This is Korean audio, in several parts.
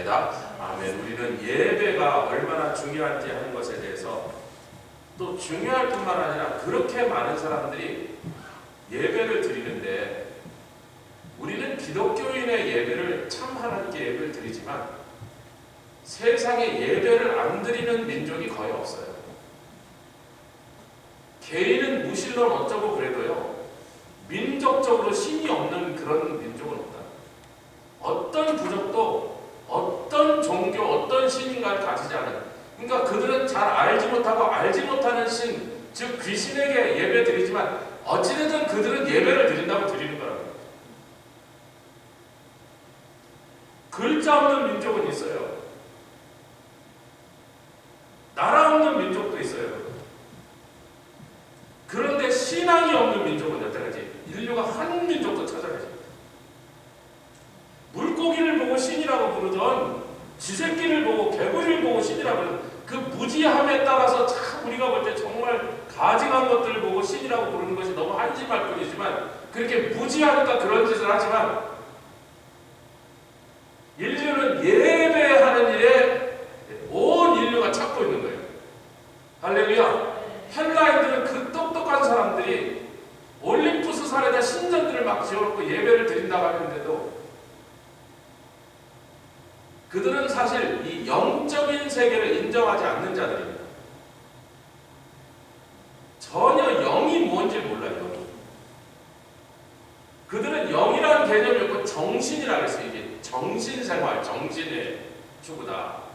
믿습니다. 아멘. 우리는 예배가 얼마나 중요한지 하는 것에 대해서 또 중요할 뿐만 아니라 그렇게 많은 사람들이 예배를 드리는데 우리는 기독교인의 예배를 참 하나님께 예배를 드리지만 세상에 예배를 안 드리는 민족이 거의 없어요. 개인은 무신론 어쩌고 그래도요, 민족적으로 신이 없는 그런 민족은 없다. 어떤 부족도 어떤 종교, 어떤 신인가를 가지지 않은, 그러니까 그들은 잘 알지 못하고 알지 못하는 신, 즉 귀신에게 예배 드리지만 어찌됐든 그들은 예배를 드린다고 드리는 거라고. 글자 없는 민족은 있어요. 나라 없는 민족도 있어요. 그런데 신앙이 없는 민족은 여태까지 인류가 한 민족도 찾아내지. 물고기를 보고 신이라고 부르던, 쥐새끼를 보고 개구리를 보고 신이라고 부르던 그 무지함에 따라서 참 우리가 볼 때 정말 가증한 것들을 보고 신이라고 부르는 것이 너무 한심할 뿐이지만, 그렇게 무지하니까 그런 짓을 하지만 인류는 예배하는 일에 온 인류가 찾고 있는 거예요. 할렐루야. 헬라인들은 그 똑똑한 사람들이 올림푸스 산에다 신전들을 막 지어놓고 예배를 드린다고 하는데도 그들은 사실 이 영적인 세계를 인정하지 않는 자들입니다. 전혀 영이 뭔지 몰라요. 영이. 그들은 영이라는 개념이 없고 정신이라고 해서 이게 정신생활, 정신의 추구다.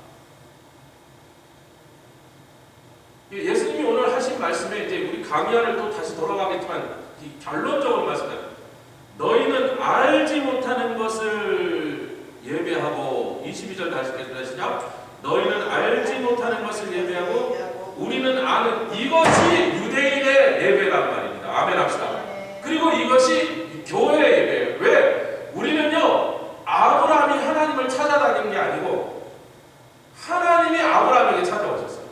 예수님이 오늘 하신 말씀에 이제 우리 강의안을 또 다시 돌아가겠지만 결론적으로 말씀드립니다. 너희는 알지 못하는 것을 예배하고, 22절 다시 읽겠습니다. 시작. 너희는 알지 못하는 것을 예배하고 우리는 아는, 이것이 유대인의 예배란 말입니다. 아멘 합시다. 그리고 이것이 교회의 예배예요. 왜? 우리는요, 아브라함이 하나님을 찾아다닌 게 아니고 하나님이 아브라함에게 찾아오셨어요.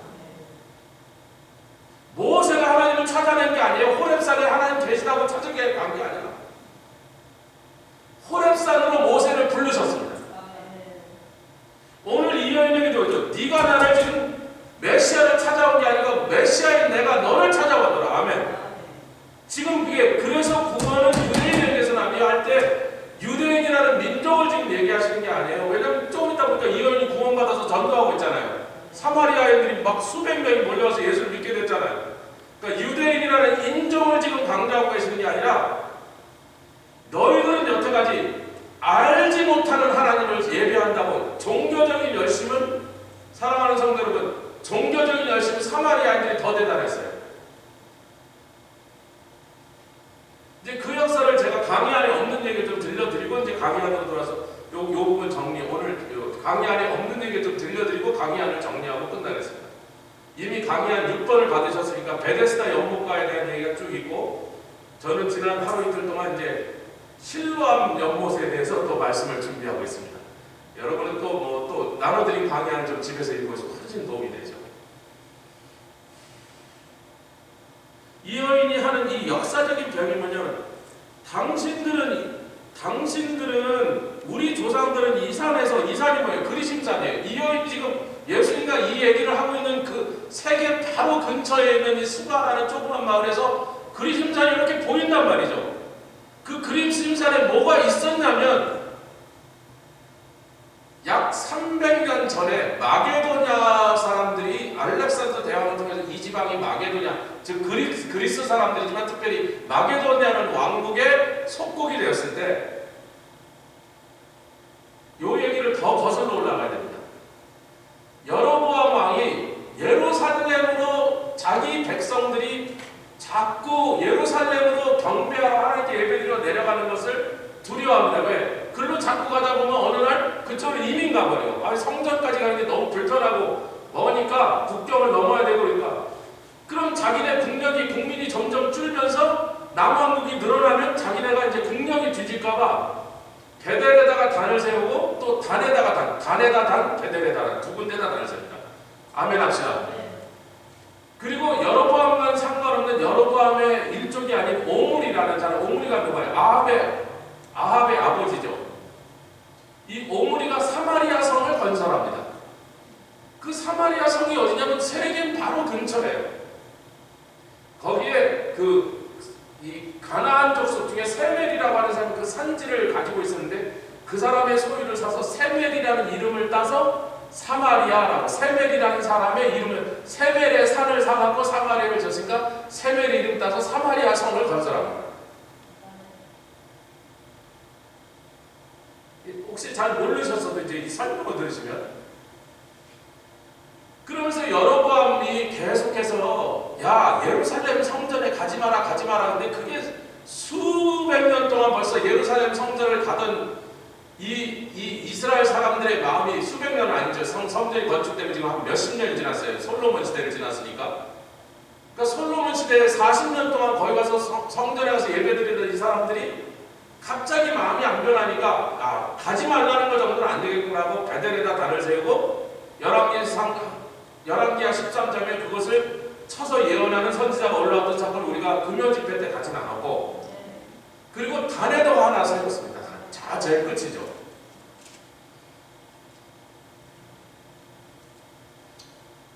모세가 하나님을 찾아낸 게 아니에요. 호렙산에 하나님 계시다고 찾은 게 아니라 호렙산으로 모세를 부르셨습니다. 오늘 이 여인에게도 그렇죠. 네가 나를 지금 메시아를 찾아온 게 아니고 메시아인 내가 너를 찾아왔더라. 아멘. 지금 그게, 그래서 구원은 유대인에게서 나며 할 때 유대인이라는 민족을 지금 얘기하시는 게 아니에요. 왜냐면 좀 이따 보니까 이 여인이 구원받아서 전도하고 있잖아요. 사마리아인들이 막 수백 명이 몰려와서 예수를 믿게 됐잖아요. 그러니까 유대인이라는 인종을 지금 강조하고 계시는 게 아니라 너희들은 여태까지 알지 못하는 하나님을 예배한다고. 종교적인 열심은, 사랑하는 성도 여러분, 종교적인 열심은 사마리아인들이 더 대단했어요. 이제 그 역사를 제가 강의 안에 없는 얘기 좀 들려드리고 이제 강의 안으로 돌아서 요 부분 정리, 오늘 강의 안에 없는 얘기 좀 들려드리고 강의 안을 정리하고 끝나겠습니다. 이미 강의 안 6번을 받으셨으니까 베데스다 연못가에 대한 얘기가 쭉 있고, 저는 지난 하루 이틀 동안 이제 실로암 연못에 대해서 또 말씀을 준비하고 있습니다. 여러분은 또 나눠드린 강의 안을 좀 집에서 읽으시고 훨씬 도움이 되죠. 이 여인이 하는 이 역사적인 병이 뭐냐면, 당신들은 우리 조상들은 이 산이 뭐예요? 그리심산이에요. 이 여인 지금 예수님과 이 얘기를 하고 있는 그 세계 바로 근처에 있는 이 수가라는 조그만 마을에서 그리심산이 이렇게 보인단 말이죠. 그 그리심산에 뭐가 있었냐면, 약 300년 전에 마게도냐 사람들이 알렉산더 대왕을 통해서 이 지방이 마게도냐, 즉 그리스 사람들이지만 특별히 마게도냐라는 왕국의 속국이 되었을 때, 요 얘기를 더 거슬러 올라가야 됩니다. 여로보암 왕이 예루살렘으로 자기 백성들이 자꾸 예루살렘으로 경배하러 하나님께 예배드리러 내려가는 것을 두려워합니다. 왜? 글로 자꾸 가다 보면 어느 날 그쪽으로 이민 가버려요. 아니, 성전까지 가는 게 너무 불편하고 머니까 국경을 넘어야 되고 그러니까. 그럼 자기네 국민이 점점 줄면서 남왕국이 늘어나면 자기네가 이제 국력이 뒤질까봐 베델에다가 단을 세우고 또 단에다가 단에다 단, 베델에다 단, 두 군데다 단을 세웁니다. 아멘 합시다. 그리고 여로보암과는 상관없는 여로보암의 일족이 아닌 오므리라는 사람, 오므리가 누가요? 아합의 아버지죠. 이 오므리가 사마리아 성을 건설 세겜 바로 근처래요. 거기에 이 가나안 족속 중에 세멜이라고 하는 사람이 그 산지를 가지고 있었는데 그 사람의 소유를 사서 세멜이라는 이름을 따서 사마리아라고, 세멜이라는 사람의 이름을, 세멜의 산을 사갖고 사마리아를 졌으니까 세멜 이름 따서 사마리아 성을 건설합니다. 혹시 잘 모르셨어도 이제 이 설명을 들으시면, 그러면서 여로보암이 계속해서 야 예루살렘 성전에 가지 마라 가지 마라. 근데 그게 수백 년 동안 벌써 예루살렘 성전을 가던 이 이스라엘 사람들의 마음이, 수백 년은 아니죠. 성전이 건축되면 지금 한 몇십 년이 지났어요. 솔로몬 시대를 지났으니까. 그러니까 솔로몬 시대에 40년 동안 거기 가서 성전에 가서 예배드리던 이 사람들이 갑자기 마음이 안 변하니까 가지 말라는 거 정도는 안 되겠구나 하고 베델에다 단을 세우고 열왕기하 13장에 그것을 쳐서 예언하는 선지자가 올라왔던 사건을 우리가 금요 집회 때 같이 나눴고, 그리고 단에도 하나 세웠습니다. 자, 제일 끝이죠.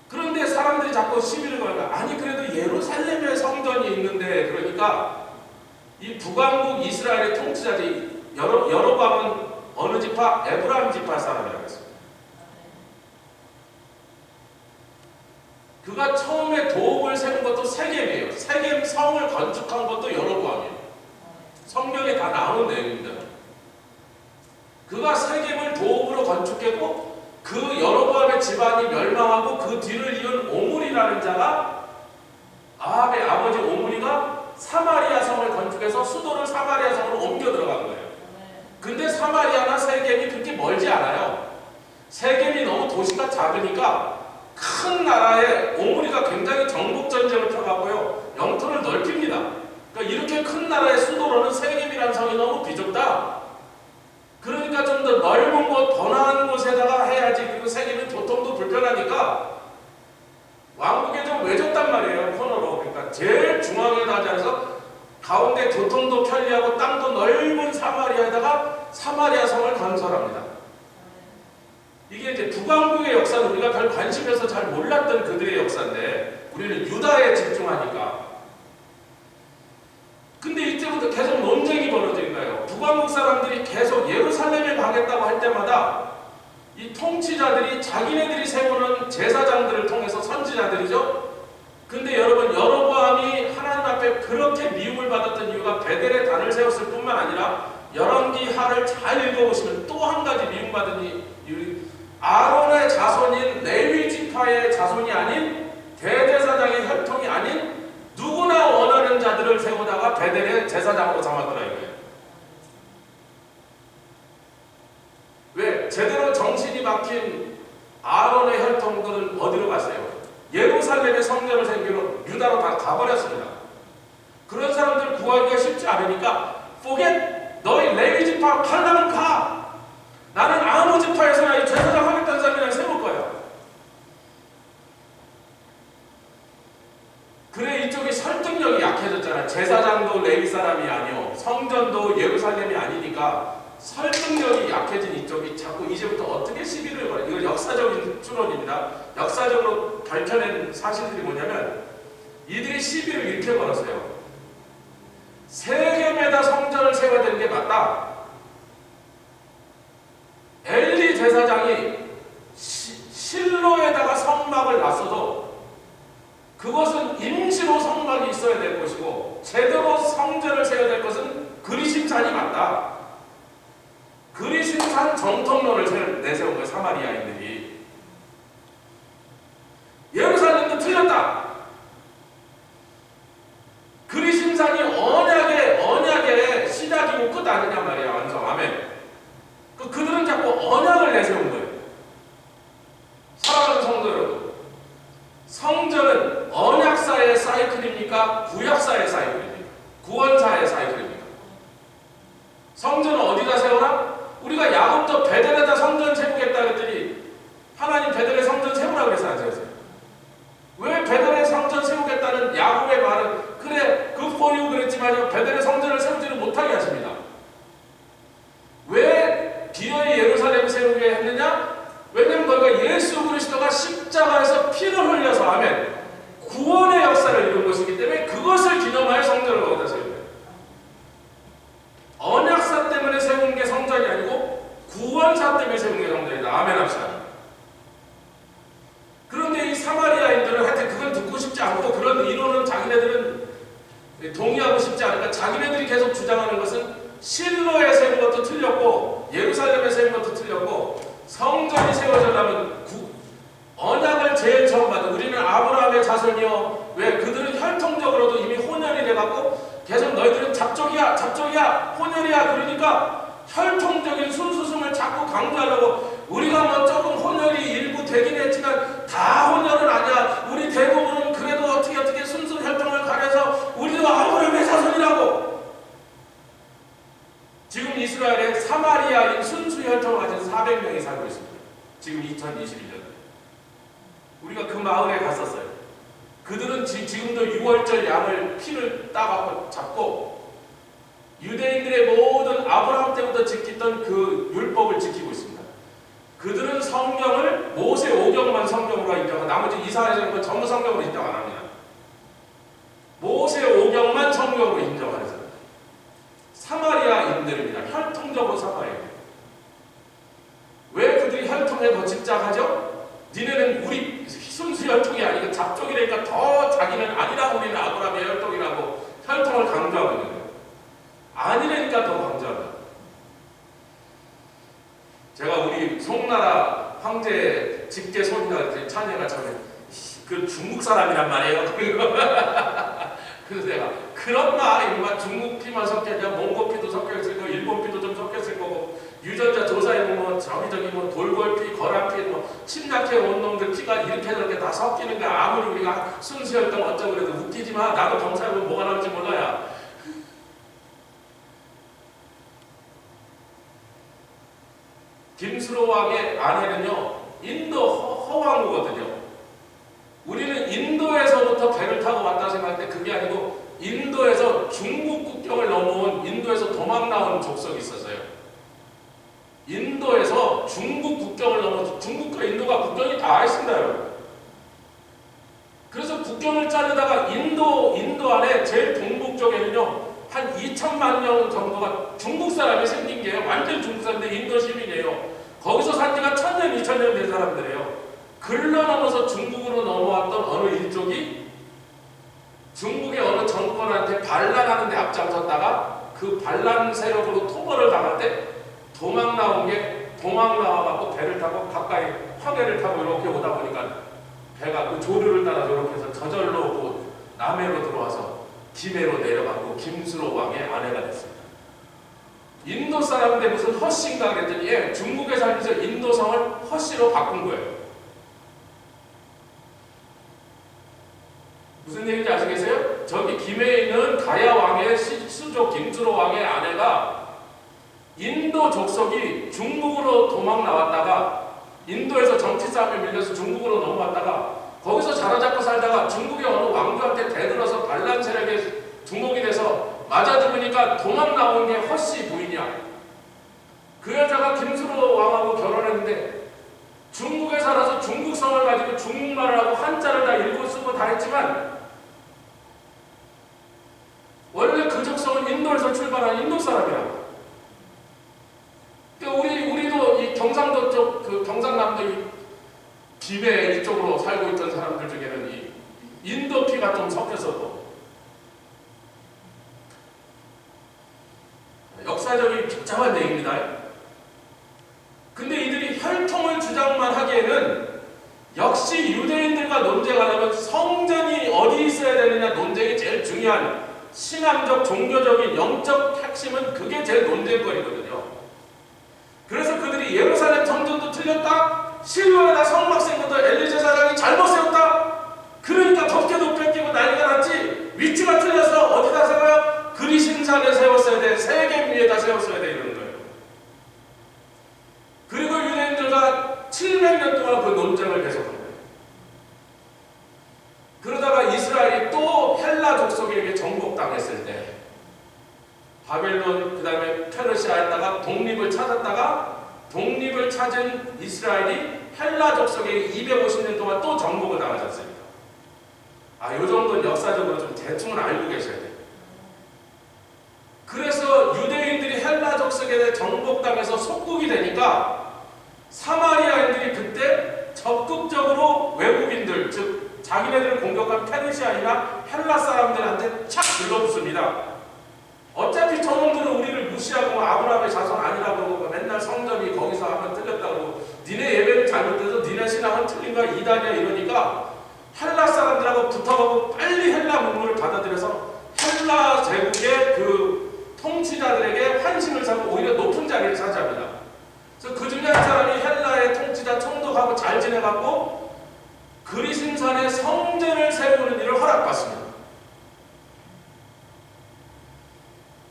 그런데 사람들이 자꾸 시비를 걸까? 아니 그래도 예루살렘에 성전이 있는데, 그러니까 이 북왕국 이스라엘의 통치자들이 여로보암은 어느 지파? 에브라임 지파 사람이라고 했습니다. 그가 처음에 도읍을 세운 것도 세겜이에요. 세겜 성을 건축한 것도 여로보암이에요. 성경에 다 나오는 내용입니다. 그가 세겜을 도읍으로 건축했고, 그 여로보암의 집안이 멸망하고 그 뒤를 이은 오므리라는 자가, 아합의 아버지 오므리가 사마리아 성을 건축해서 수도를 사마리아 성으로 옮겨 들어간 거예요. 근데 사마리아나 세겜이 그렇게 멀지 않아요. 세겜이 너무 도시가 작으니까 큰 나라에 오므리가 굉장히 정복 전쟁을 펴가고요, 영토를 넓힙니다. 그러니까 이렇게 큰 나라의 수도로는 세겜이라는 성이 너무 비좁다. 그러니까 좀 더 넓은 곳, 번화한 곳에다가 해야지. 그리고 세겜은 교통도 불편하니까 왕국에 좀 외졌단 말이에요, 코너로. 그러니까 제일 중앙에다 해서 가운데 교통도 편리하고 땅도 넓은 사마리아에다가 사마리아 성을 건설합니다. 이게 이제 북왕국의 역사는 우리가 별 관심에서 잘 몰랐던 그들의 역사인데, 우리는 유다에 집중하니까. 근데 이때부터 계속 논쟁이 벌어진 거예요. 북왕국 사람들이 계속 예루살렘에 가겠다고 할 때마다 이 통치자들이 자기네들이 세우는 제사장들을 통해서, 선지자들이죠. 근데 여러분, 여로보암이 하나님 앞에 그렇게 미움을 받았던 이유가 베델에 단을 세웠을 뿐만 아니라 열왕기하를 잘 읽어보시면 또 한 가지 미움받은 이유, 아론의 자손인 레위 지파의 자손이 아닌, 대제사장의 혈통이 아닌 누구나 원하는 자들을 세우다가 베델의 제사장으로 삼았더라 이거예요. 왜? 제대로 정신이 박힌 아론의 혈통들은 어디로 갔어요? 예루살렘의 성전을 세우기로 유다로 다 가버렸습니다. 그런 사람들 구하기가 쉽지 않으니까 forget, 너희 레위 지파 팔라면 가. 나는 아무 지파에서나 이 제사장 하겠다는 사람이랑 세울 거야. 그래, 이쪽이 설득력이 약해졌잖아. 제사장도 레위 사람이 아니오, 성전도 예루살렘이 아니니까 설득력이 약해진 이쪽이 자꾸 이제부터 어떻게 시비를 걸어. 이거 역사적인 추론입니다. 역사적으로 밝혀낸 사실들이 뭐냐면, 이들이 시비를 이렇게 걸었어요. 세겜에다 성전을 세워야 되는 게 맞다. 엘리 제사장이 실로에다가 성막을 놨어도 그것은 임시로 성막이 있어야 될 것이고, 제대로 성전을 세워야 될 것은 그리심산이 맞다. 그리심산 정통론을 내세운 거예요, 사마리아인들이. 예루살렘도 틀렸다. 그리심산이 언약의 시작이고 끝 아니냐 말이야, 완성. 아멘. 그들은 자꾸 언약을 내세운 거예요. 사랑하는 성도 여러분, 성전은 언약사의 사이클입니까? 구약사의 사이클입니까? 구원사의 사이클입니까? 성전은 어디다 세워라? 우리가 야곱도 베델에다 성전 세우겠다 그랬더니 그러니까 예수 그리스도가 십자가에서 피를 흘려서 아멘 구원의 역사를 이룬 것이기 때문에 그것을 기념하여 성전을 거기다 세운 거예요. 언약사 때문에 세운 게 성전이 아니고 구원사 때문에 세운 게 성전이다. 아멘 합시다. 그런데 이 사마리아인들은 하여튼 그건 듣고 싶지 않고 그런 이론은 자기네들은 동의하고 싶지 않으니까 자기네들이 계속 주장하는 것은 실로에 세운 것도 틀렸고 예루살렘에 세운 것도 틀렸고 성전이 세워지려면 언약을 제일 처음 받은 우리는 아브라함의 자손이요. 왜 그들은 혈통적으로도 이미 혼혈이 돼갖고 계속 너희들은 잡족이야 혼혈이야 그러니까 혈통적인 순수성을 자꾸 강조하려고 우리가 뭐 조금 혼혈이 일부 되긴 했지만 다 혼혈은 아니야. 우리 대부분은 그래도 어떻게 순수 혈통을 가려서 우리도 아브라함의 자손이라고. 지금 이스라엘에 사마리아인 순수 혈통을 가진 400명이 살고 있습니다. 지금 2021년 우리가 그 마을에 갔었어요. 그들은 지금도 6월절 양을 피를 따갖고 잡고 유대인들의 모든 아브라함 때부터 지키던 그 율법을 지키고 있습니다. 그들은 성경을 모세 오경만 성경으로 인정하고 나머지 이사야서는 전부 성경으로 인정 안 합니다. 모세 오경만 성경으로 인정하는 사람. 사마리아인들입니다. 혈통적으로 사마리아인들. 왜 그들이 혈통에 더 집착하죠? 니네는 우리 순수 혈통이 아니고 잡족이라니까 더 자기는 아니라 우리는 아브라함의 혈통이라고 혈통을 강조하고 있는 거예요. 아니라니까 더 강조한다. 제가 우리 송나라 황제 직계 손이가 찬이가 처음에 그 중국 사람이란 말이에요. 그래서 내가 그런 말 중국 피만 섞였냐 몽고 피도 섞였을 거고 일본 피도 좀 섞였을 거고 유전자 조사해보면 저기 뭐 돌골피, 거란피, 뭐 침략해 온 놈들 피가 이렇게 저렇게 다 섞이는 거야. 아무리 우리가 순수혈통 어쩌고 그래도 웃기지 마. 나도 경찰보면 뭐가 나올지 몰라야. 김수로 왕의 아내는요 인도 허왕후거든요. 우리는 인도에서부터 배를 타고 왔다 생각할 때 그게 아니고 인도에서 중국 국경을 넘어온 인도에서 도망 나온 족속이 있었어요. 인도에서 중국 국경을 넘어 중국과 인도가 국경이 다 있습니다, 여러분. 그래서 국경을 자르다가 인도 안에 제일 동북 쪽에는요 한 2천만 명 정도가 중국 사람이 생긴 게 완전 중국 사람인데 인도 시민이에요. 거기서 산 지가 1000년, 2000년 된 사람들이에요. 글로 넘어서 중국으로 넘어왔던 어느 일족이 중국의 어느 정권한테 반란하는 데 앞장섰다가 그 반란 세력으로 토벌을 당할 때 도망 나와갖고 배를 타고 가까이 황해를 타고 이렇게 오다 보니까 배가 그 조류를 따라 이렇게 해서 저절로 그 남해로 들어와서 김해로 내려가고 김수로 왕의 아내가 됐습니다. 인도 사람인데 무슨 허씨인가 그랬더니 예, 중국에 살면서 인도성을 허씨로 바꾼 거예요. 무슨 얘기인지 아시겠어요? 저기 김해에 있는 가야 왕의 수족 김수로 왕의 아내가 인도 족속이 중국으로 도망 나왔다가 인도에서 정치 싸움에 밀려서 중국으로 넘어왔다가 거기서 자로잡고 살다가 중국의 어느 왕조한테 대들어서 반란 세력에 주목이 돼서 맞아 죽으니까 도망 나온 게 허씨 부인이야. 그 여자가 김수로 왕하고 결혼했는데 중국에 살아서 중국성을 가지고 중국말을 하고 한자를 다 읽고 쓰고 다 했지만 원래 그 족속은 인도에서 출발한 인도 사람이라고. 우리도 이 경상도 쪽, 그 경상남도 이 김해 이쪽으로 살고 있던 사람들 중에는 이 인도 피가 좀 섞였었고 역사적인 복잡한 얘기입니다. 근데 이들이 혈통을 주장만 하기에는 역시 유대인들과 논쟁하려면 성전이 어디 있어야 되느냐 논쟁이 제일 중요한 신앙적, 종교적인, 영적 핵심은 그게 제일 논쟁거리거든요. 그래서 그들이 예루살렘 성전도 틀렸다. 실로에다 성막 세운 것도 엘리제 사장이 잘못 세웠다. 그러니까 덮개도 뺏기고 난리가 났지. 위치가 틀려서 어디다 세워요? 그리심산에 세웠어야 돼. 세겜 위에다 세웠어야 돼. 이러는 거예요. 그리고 유대인들과 700년 동안 그 논쟁을 계속한 거예요. 그러다가 이스라엘이 또 헬라 족속에게 정복당했을 때 바벨론 그 다음에 페르시아 했다가 독립을 찾았다가 독립을 찾은 이스라엘이 헬라 족속에게 250년 동안 또 정복을 당하지 않습니까? 요 정도는 역사적으로 좀 대충은 알고 계셔야 돼요. 그래서 유대인들이 헬라 족속에 정복당해서 속국이 되니까 사마리아인들이 그때 적극적으로 외국인들, 즉 자기네들을 공격한 페르시아이나 헬라 사람들한테 착 들러붙습니다. 어차피 저놈들은 우리를 무시하고 아브라함의 자손 아니라고 그러고 맨날 성전이 거기서 하면 틀렸다고, 니네 예배는 잘못돼서 니네 신앙은 틀린 거야, 이단이야 이러니까 헬라 사람들하고 붙어가고 빨리 헬라 문물을 받아들여서 헬라 제국의 그 통치자들에게 환심을 사고 오히려 높은 자리를 차지합니다. 그래서 그 중에 한 사람이 헬라의 통치자 총독하고 잘 지내갖고 그리심산에 성전을 세우는 일을 허락받습니다.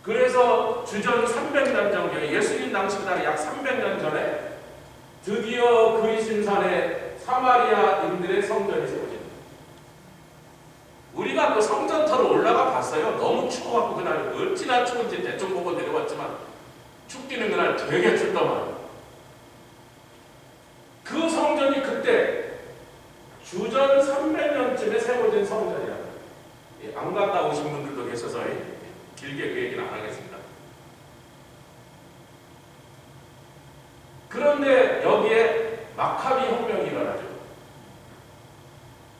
그래서 주전 300년 전경에 예수님 당시보다 약 300년 전에 드디어 그리심산에 사마리아인들의 성전이 세워집니다. 우리가 그 성전터로 올라가 봤어요. 너무 추워갖고 그날 어찌나 추운지 대충 보고 내려왔지만 춥기는 그날 되게 춥더만. 그 성전이 그때 주전 300년쯤에 세워진 성전이야. 안 갔다 오신 분들도 계셔서 길게 그 얘기는 안 하겠습니다. 그런데 여기에 마카비 혁명이 일어나죠.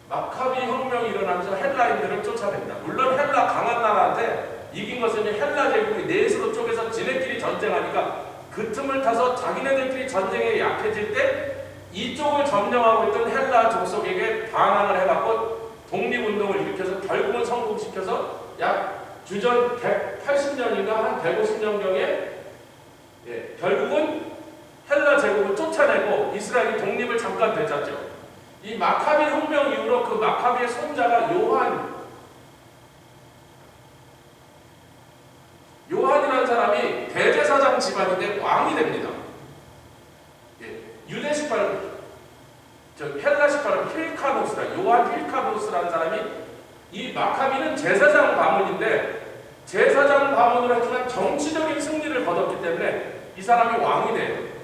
마카비 혁명이 일어나면서 헬라인들을 쫓아냅니다. 물론 헬라 강한 나라한테 이긴 것은 헬라 제국이 내수로 쪽에서 지네끼리 전쟁하니까 그 틈을 타서 자기네들끼리 전쟁에 약해질 때 이쪽을 점령하고 있던 헬라 족속에게 반항을 해갖고 독립운동을 일으켜서 결국은 성공시켜서 약 주전 180년인가 한 150년경에 결국은 헬라 제국을 쫓아내고 이스라엘이 독립을 잠깐 되찾죠. 이 마카비 혁명 이후로 그 마카비의 손자가 요한이라는 사람이 대제사장 집안인데 왕이 됩니다. 유대식 발음, 헬라식 발음 힐카노스라, 요한 힐카노스라는 사람이, 이 마카비는 제사장 가문인데 제사장 가문으로 했지만 정치적인 승리를 거뒀기 때문에 이 사람이 왕이 돼요.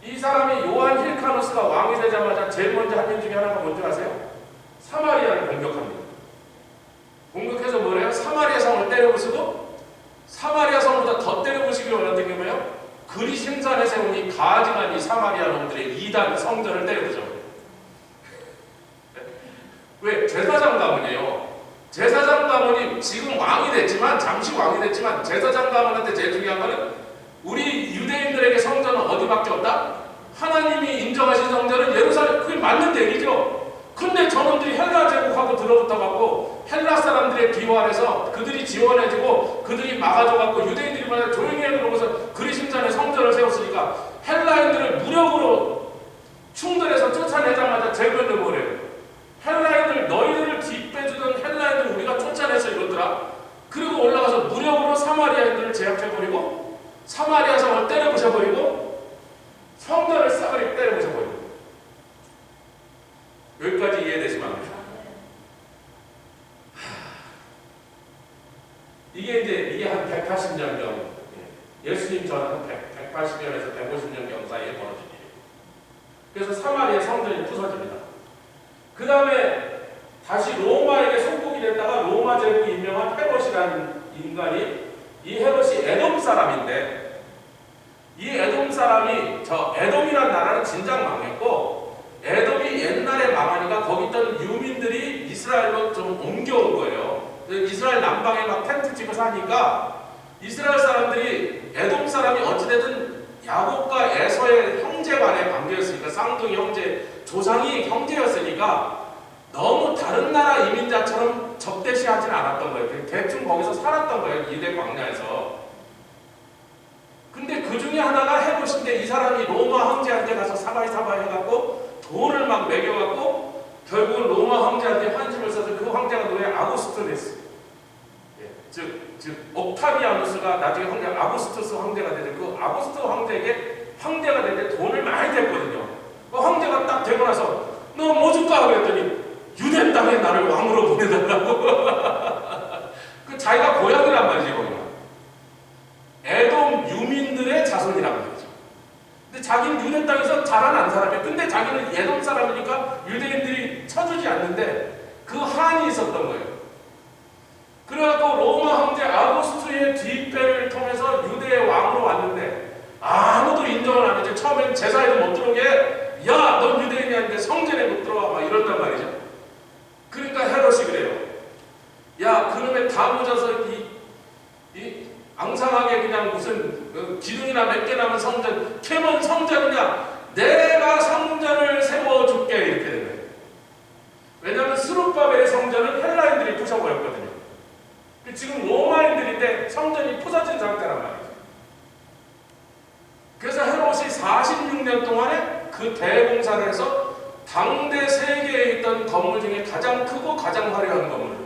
이 사람이 요한 힐카노스가 왕이 되자마자 제일 먼저 한 일 중에 하나가 뭔지 아세요? 사마리아를 공격합니다. 공격해서 뭐래요? 사마리아 성을 때려부수고, 사마리아 성보다 더 때려부시기로 원하는 게 뭐예요? 그리심산에 세운 이 가증한 이 사마리아 놈들의 이단 성전을 때려부죠. 왜? 제사장 가문이에요. 제사장 가문이 지금 왕이 됐지만, 잠시 왕이 됐지만, 제사장 가문한테 제일 중요한 거는 우리 유대인들에게 성전은 어디밖에 없다? 하나님이 인정하신 성전은 예루살렘, 그게 맞는 얘기죠. 근데 저놈들이 헬라 제국하고 들어붙어갖고 헬라 사람들의 비호하에서 그들이 지원해주고 그들이 막아줘갖고 유대인들이 말해 조용히 해 그러고서 그리심산에 성전을 세웠으니까 헬라인들을 무력으로 충돌해서 쫓아내자마자 제일 먼저 뭐래요? 헬라인들, 너희들을 뒷빼주던 헬라인들 우리가 쫓아내서 이러더라. 그리고 올라가서 무력으로 사마리아인들을 제압해버리고 사마리아 성을 때려부셔버리고 성전을 싸그리 때려부셔버리고. 여기까지 이해되시면 안 돼요. 이게 한 180년경, 예수님 전 한 180년에서 150년경 사이에 벌어진 일이에요. 그래서 사마리아 성전이 부서집니다. 그 다음에 다시 로마에게 속국이 됐다가 로마 제국이 임명한 헤롯이라는 인간이, 이 헤롯이 에돔 사람인데, 이 에돔 사람이, 저 에돔이라는 나라는 진작 망했고 에돔이 옛날에 망하니까 거기 있던 유민들이 이스라엘로 좀 옮겨온 거예요. 이스라엘 남방에 막 텐트 치고 사니까 이스라엘 사람들이, 에돔 사람이 어찌되든 야곱과 에서의 형제 간의 관계였으니까, 쌍둥이 형제, 조상이 형제였으니까 너무 다른 나라 이민자처럼 적대시하지는 않았던 거예요. 대충 거기서 살았던 거예요, 유대 광야에서. 근데 그 중에 하나가 헤롯인데, 이 사람이 로마 황제한테 가서 사바이 해갖고 돈을 막 매겨갖고 결국은 로마 황제한테 환심을 써서 그 황제가 누구예요? 아구스토스. 즉 옥타비아누스가 나중에 황제 아구스토스 황제가 되죠. 그 아구스토스 황제에게 황제가 되는데 돈을 많이 댔거든요. 그 황제가 딱 되고 나서 너 뭐 줄까? 그랬더니 유대 땅에 나를 왕으로 보내달라고. 그 자기가 고향이란 말이지, 거기가. 에돔 유민들의 자손이란 말이죠. 자기는 에돔 사람이니까 유대인들이 쳐주지 않는데 그 한이 있었던 거예요. 그래갖고 로마 황제 아우구스투스의 뒷배를 통해서 유대의 왕으로 왔는데 아무도 인정을 안 했죠. 처음엔 제사에도 못 들어오게, 야, 넌 유대인이 아닌데 성전에 못 들어와, 막 이런단 말이죠. 그러니까 헤롯이 그래요. 야, 그놈의 다 모자서 이 앙상하게 그냥 무슨 기둥이나 몇 개 남은 성전, 캐먼 성전이냐? 내가 성전을 세워줄게, 이렇게 된 거예요. 왜냐하면 스룹바벨의 성전은 헬라인들이 부셔버렸거든요. 지금 로마인들인데 성전이 부서진 상태란 말이죠. 그래서 헤롯이 46년 동안에 그 대공사를 해서 당대 세계에 있던 건물 중에 가장 크고 가장 화려한 건물,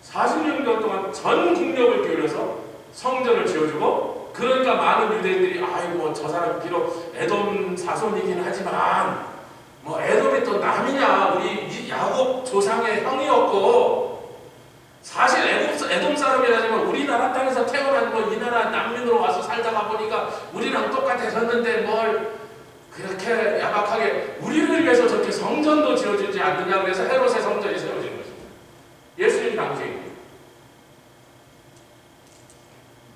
46년 동안 전 국력을 기울여서 성전을 지어주고, 그러니까 많은 유대인들이 아이고 저 사람 비록 에돔 자손이긴 하지만 뭐 에돔이 또 남이냐, 우리 야곱 조상의 형이었고, 사실 에돔 사람이라지만 우리나라 땅에서 태어난 뭐 이 나라 난민으로 와서 살다가 보니까 우리랑 똑같아졌는데 뭘 그렇게 야박하게 우리를 위해서 저렇게 성전도 지어주지 않느냐. 그래서 헤롯의 성전이 세워진 것입니다. 예수님 당시에.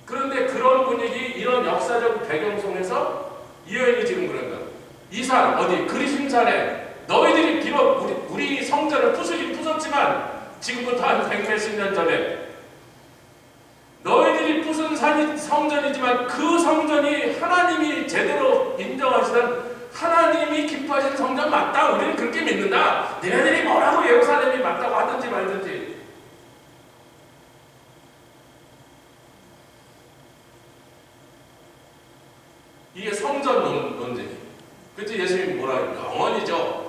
그런데 그런 분위기, 이런 역사적 배경 속에서 이 여인이 지금 그런 거야. 이 산 어디 그리심산에 너희들이 비록 우리 성전을 부수긴 부쉈지만 지금부터 한 100몇십 년 전에 너희들이 부순 성전이지만 그 성전이 하나님이 제대로 인정하시던 하나님이 기뻐하시는 성전 맞다. 우리는 그렇게 믿는다. 너희들이 뭐라고 예루살렘이 맞다고 하든지 말든지. 이게 성전 논쟁이. 그치? 예수님이 뭐라 해요? 영원이죠.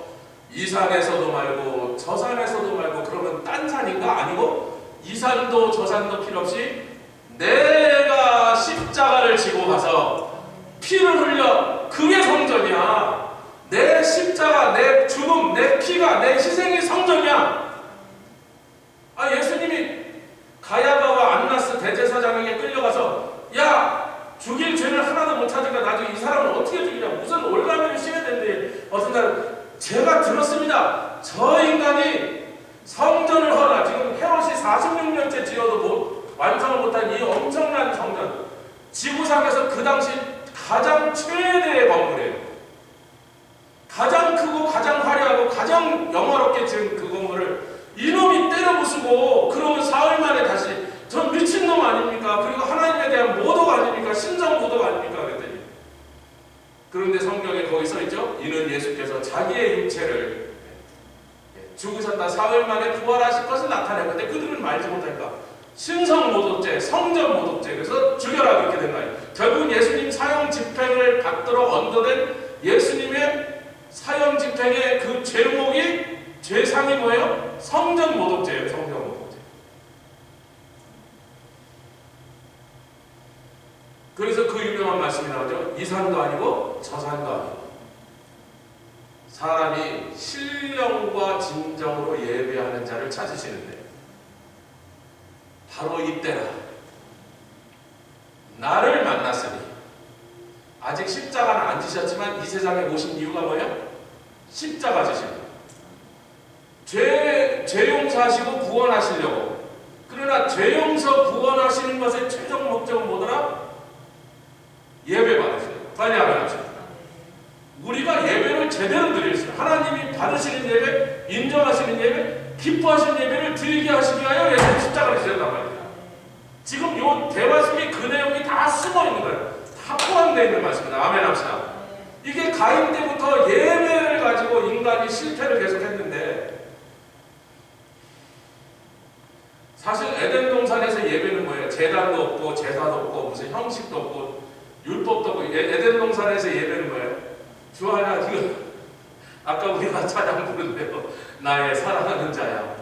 이 산에서도 말고 저 산에서도 말고 그러면 딴 산인가? 아니고 이 산도 저 산도 필요 없이 내가 십자가를 지고 가서 피를 흘려, 그게 성전이야. 내 십자가, 내 죽음, 내 피가, 내 희생이 성전이야. 아, 예수님이 가야바와 안나스 대제사장에게 끌려가서 야, 죽일 죄를 하나도 못 찾으니까 나중에 이 사람을 어떻게 죽이냐, 무슨 올가매를 씌워야 되는데 어떤 날 제가 들었습니다. 저 인간이 성전을 허나, 지금 헤롯이 46년째 지어도 완성을 못한 이 엄청난 성전, 지구상에서 그 당시 가장 최대의 건물이에요. 가장 크고 가장 화려하고 가장 영화롭게 지은 그 건물을 이놈이 때려 부수고, 그러면 사흘 만에 다시, 저 미친놈 아닙니까? 그리고 하나님에 대한 모독 아닙니까? 신성 모독 아닙니까? 그랬더니, 그런데 성경에 거기 써있죠. 이는 예수께서 자기의 육체를 죽으셨다 사흘 만에 부활하실 것을 나타내는데 그들은 말지 못할까? 신성 모독죄, 성전 모독죄. 그래서 죽여라, 그렇게 된 거예요. 결국 예수님 사형 집행을 받도록 언도된 예수님의 사형 집행의 그 제목이, 죄상이 뭐예요? 성전 모독죄예요. 성전 모독죄. 그래서 그 유명한 말씀이 나오죠. 이 산도 아니고 저 산도 아니고. 사람이 신령과 진정으로 예배하는 자를 찾으시는데 바로 이때라. 나를 만났으니. 아직 십자가는 안 지셨지만 이 세상에 오신 이유가 뭐예요? 십자가 지십니다. 죄 용서하시고 구원하시려고. 그러나 죄 용서 구원하시는 것의 최종 목적은 뭐더라? 예배 받으시는 거. 빨리 알아갑시다. 우리가 예배를 제대로 드리겠습니다. 하나님이 받으시는 예배, 인정하시는 예배, 기뻐하시는 예배를 드리게 하시기 위하여 예수님 십자가를 지셨단 말이에요. 지금 이 대화 속에 그 내용이 다 숨어 있는 거예요. 다 포함되어 있는 말씀입니다. 아멘 합시다. 이게 가인 때부터 예배를 가지고 인간이 실패를 계속했는데, 사실 에덴 동산에서 예배는 뭐예요? 제단도 없고 제사도 없고 무슨 형식도 없고 율법도 없고. 에덴 동산에서 예배는 뭐예요? 주 하나, 아까 우리가 찬양 부르는데요. 나의 사랑하는 자야.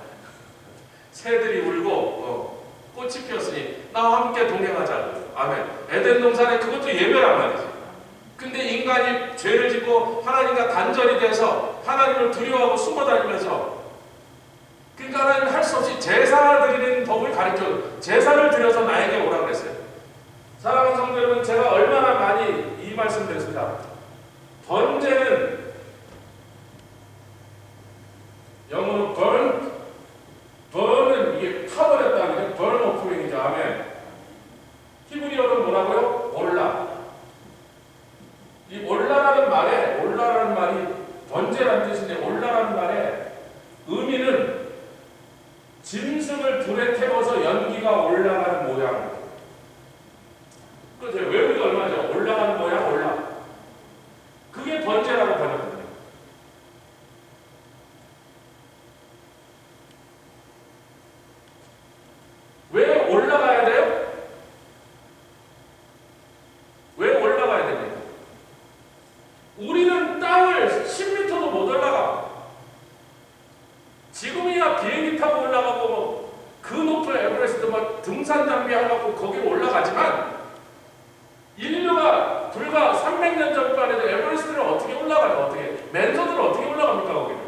새들이 울고 꽃이 피었으니 나와 함께 동행하자고. 아멘. 에덴 동산에 그것도 예배란 말이지. 근데 인간이 죄를 짓고 하나님과 단절이 돼서 하나님을 두려워하고 숨어다니면서, 그러니까 하나님은 할 수 없이 제사 드리는 법을 가르쳐, 제사를 드려서 나에게 오라 그랬어요. 사랑하는 성도 여러분, 제가 얼마나 많이 이 말씀 드렸습니다. 번제는 짐승을 불에 태워서 연기가 올라가는 모양. 그렇죠. 외우기 얼마죠? 올라가는 모양 올라. 그게 번제라고 번역합니다. 왜 올라가야 돼요? 왜 올라가야 됩니까? 우리는 땅을 10m도 못 올라가. 지금이야 비행기 타고 올라가고 그 높은 에베레스트 막 등산 장비하고 거기로 올라가지만 인류가 불과 300년 전까지 에베레스트를 어떻게 올라가요? 어떻게? 맨손으로 어떻게 올라갑니까 거기를?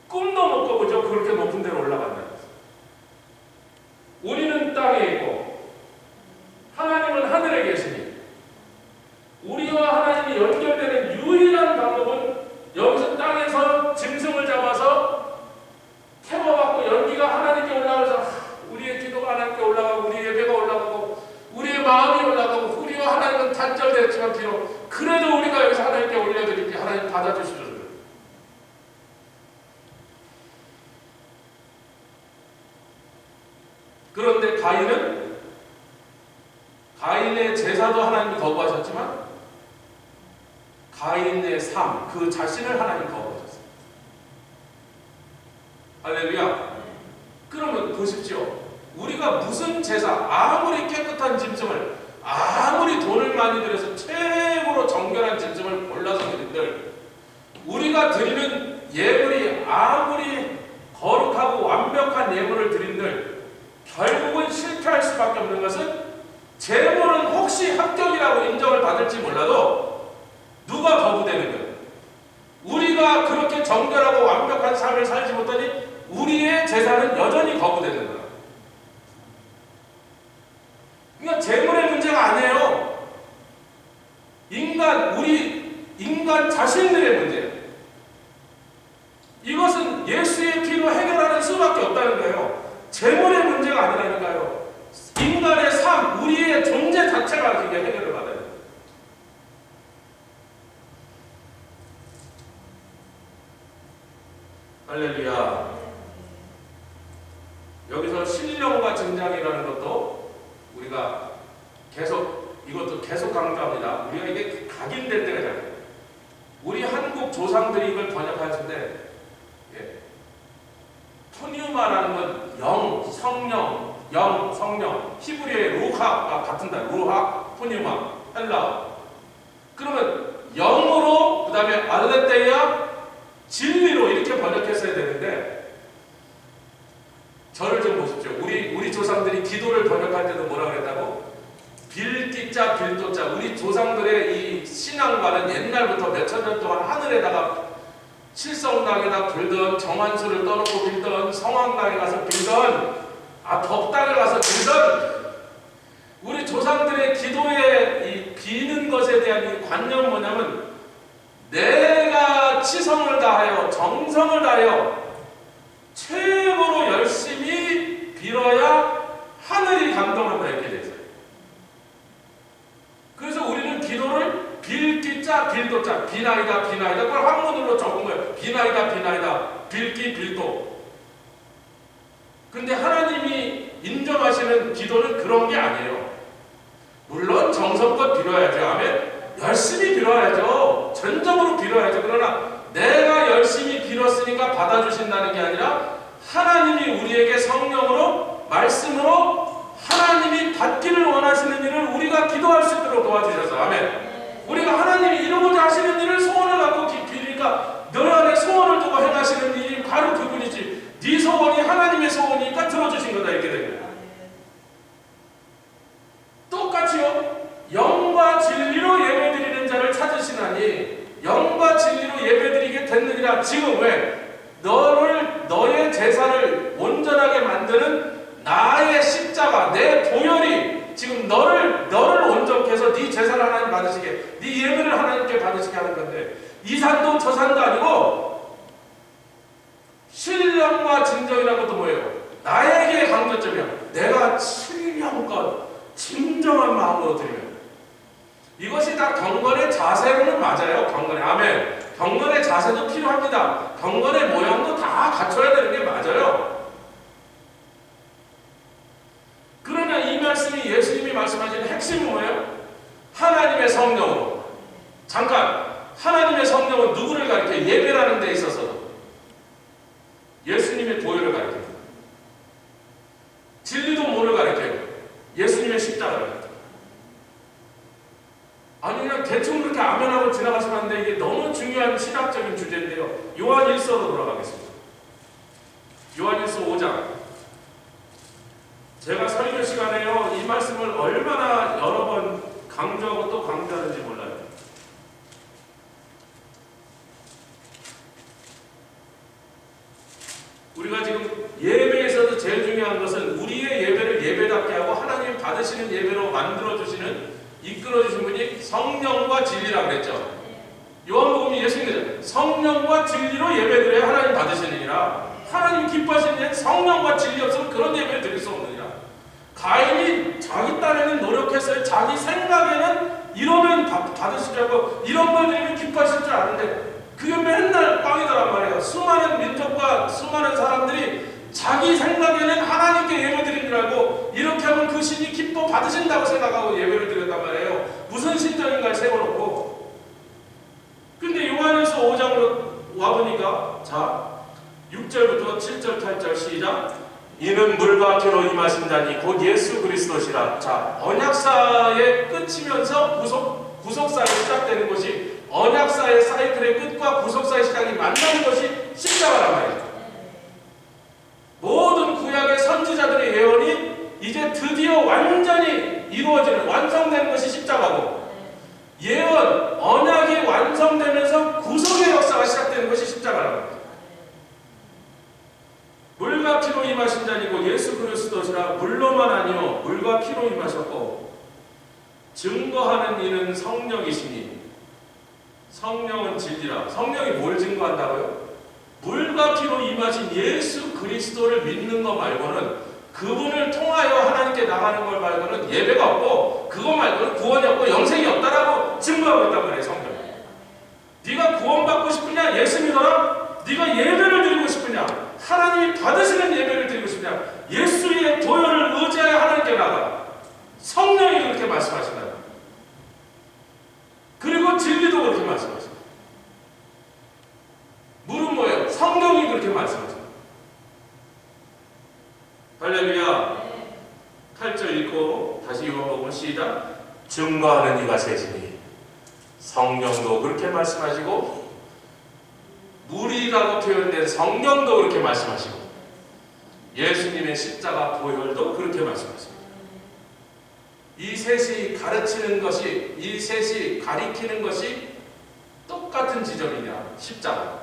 꿈도 못 꿔보죠. 그렇게 높은 데로 올라간다는 거죠. 우리는 땅에 있고 하나님은 하늘에 계시니 우리와 하나님이 연결되는 유일한 방법은 여기서 땅에서 짐승을 잡아서 태워갖고 연기가 하나님께 올라가서 우리의 기도가 하나님께 올라가고 우리의 예배가 올라가고 우리의 마음이 올라가고 우리와 하나님은 단절됐지만 비록 그래도 우리가 여기서 하나님께 올려드리니 하나님 받아주시죠. 그런데 가인의 제사도 하나님이 거부하셨지만 가인의 삶, 그 자신을 하나님 거부하셨어요. 할렐루야. 그러면 보십시오. 우리가 무슨 제사, 아무리 깨끗한 짐승을, 아무리 돈을 많이 들여서 최고로 정결한 짐승을 골라서 드린들 우리가 드리는 예물이 아무리 거룩하고 완벽한 예물을 드린들 결국은 실패할 수밖에 없는 것은 제물은 혹시 합격이라고 인정을 받을지 몰라도 누가 거부되는 거예요? 우리가 그렇게 정결하고 완벽한 삶을 살지 못하니 우리의 제사는 여전히 거부되는 거예요. 그러니까 제물의 문제가 아니에요. 인간 자신들의 문제예요. 이것은 예수의 피로 해결하는 수밖에 없다는 거예요. 제물의 문제가 아니라니까요. 인간의 삶, 우리의 존재 자체가 그게 해결을 받아야 돼요. 할렐루야. 여기서 신령과 증장이라는 것도 우리가 이것도 계속 강조합니다. 우리가 이게 각인될 때가 있잖아요. 우리 한국 조상들이 이걸 번역하는데 토니우마라는 건 영, 성령, 히브리어의 루하가 같은다. 루하, 토니우마, 헬라어. 그러면 영으로, 그 다음에 알레테이아, 진리로 이렇게 번역했어야 되는데 저를 좀 보십시오. 우리 조상들이 기도를 번역할 때도 뭐라 그랬다고? 빌기자, 빌도자. 우리 조상들의 이 신앙과는 옛날부터 몇천 년 동안 하늘에다가 칠성당에다 빌던, 정한수를 떠놓고 빌던, 성황당에 가서 빌던, 법당에 가서 빌던, 우리 조상들의 기도에 이 비는 것에 대한 이 관념은 뭐냐면 내가 치성을 다하여 정성을 다하여 최고로 열심히 빌어야 하늘이 감동한다 이렇게 되어 있어요. 그래서 우리는 기도를 빌기자 빌도자 비나이다 그걸 한문으로 적은 거예요. 비나이다 빌기 빌도. 근데 하나님이 인정하시는 기도는 그런 게 아니에요. 물론 정성껏 빌어야죠. 아멘. 열심히 빌어야죠. 전적으로 빌어야죠. 그러나 내가 열심히 빌었으니까 받아주신다는 게 아니라 하나님이 우리에게 성령으로 말씀으로 하나님이 받기를 원하시는 일을 우리가 기도할 수 있도록 도와주셔서 아멘. 우리가 하나님이 이루고자 하시는 일을 소원을 갖고 빌으니까 너희 안에 소원을 두고 행하시는 일이 바로 그분이지 네 소원이 하나님의 소원이니까 들어주신 거다 이렇게 되는 거예요. 똑같이요. 영과 진리로 예배드리는 자를 찾으시나니 영과 진리로 예배드리게 됐느니라. 지금 왜? 너의 제사를 온전하게 만드는 나의 십자가, 내 보혈이 지금 너를 온전케 해서 네 제사를 하나님 받으시게, 네 예배를 하나님께 받으시게 하는 건데 이 산도 저 산도 아니고 신령과 진정이라는 것도 뭐예요? 나에게 강조점이야. 내가 신령껏 진정한 마음으로 드리면 이것이 다 경건의 자세로는 맞아요. 경건의 아멘. 경건의 자세도 필요합니다. 경건의 모양도 다 갖춰야 되는 게 맞아요. 성령은 누구를 가리켜요? 예배라는 데 있어서 예수님의 보혈을 가리켜요. 진리도 뭐를 가리켜요? 예수님의 십자가를 가리켜요. 아니 그냥 대충 그렇게 아멘하고 지나가시면 안 돼. 이게 너무 중요한 신학적인 주제인데요. 요한 1서로 돌아가겠습니다. 요한 1서 5장. 제가 설교 시간에요 이 말씀을 얼마나 여러 번 강조하고 또 강조하는지 몰라요. 우리가 지금 예배에서도 제일 중요한 것은 우리의 예배를 예배답게 하고 하나님 받으시는 예배로 만들어주시는 이끌어주신 분이 성령과 진리라고 그랬죠. 요한복음이 예수님께서 성령과 진리로 예배드려야 하나님 받으시느니라. 하나님 기뻐하시는 일 성령과 진리 없으면 그런 예배를 드릴 수 없느니라. 가인이 자기 딴에는 노력했어요. 자기 생각에는 이러면 받으시려고 이런 걸 드리면 기뻐하실 줄 아는데 그게 맨날 꽝이더란 말이에요. 수많은 민족과 수많은 사람들이 자기 생각에는 하나님께 예배 드린 줄 알고 이렇게 하면 그 신이 기뻐 받으신다고 생각하고 예배를 드렸단 말이에요. 무슨 신전인가를 세워놓고. 근데 요한일서 5장으로 와보니까 자 6절부터 7절 8절 시작. 이는 물과 피로 임하신 자니 곧 예수 그리스도시라. 자 언약사의 끝이면서 구속사에 시작되는 것이 언약사의 사이클의 끝과 구속사의 시작이 만나는 것이 십자가란 말이에요. 모든 구약의 선지자들의 예언이 이제 드디어 완전히 이루어지는 완성되는 것이 십자가고 예언, 언약이 완성되면서 구속의 역사가 시작되는 것이 십자가란 말이에요. 물과 피로 임하신 자니 곧 예수 그리스도시라. 물로만 아니요 물과 피로 임하셨고 증거하는 이는 성령이시니 성령은 진리라. 성령이 뭘 증거한다고요? 물과 피로 임하신 예수 그리스도를 믿는 것 말고는 그분을 통하여 하나님께 나가는 걸 말고는 예배가 없고 그거 말고는 구원이 없고 영생이 없다라고 증거하고 있단 말이에요. 성경. 네가 구원받고 싶으냐? 예수 믿어라? 네가 예배를 드리고 싶으냐? 하나님이 받으시는 예배를 드리고 싶으냐? 예수의 보혈을 의지하여 하나님께 나가. 성령이 그렇게 말씀하신다. 그리고 진리도 그렇게 말씀하신다. 물은 뭐예요? 성령이 그렇게 말씀하신다. 할렐루야. 8절 읽고 다시 요한복음 시작. 증거하는 이가 셋이니 성령도 그렇게 말씀하시고 물이라고 표현된 성령도 그렇게 말씀하시고 예수님의 십자가 보혈도 그렇게 말씀하십니다. 이 셋이 가르치는 것이 이 셋이 가리키는 것이 똑같은 지점이냐? 십자가.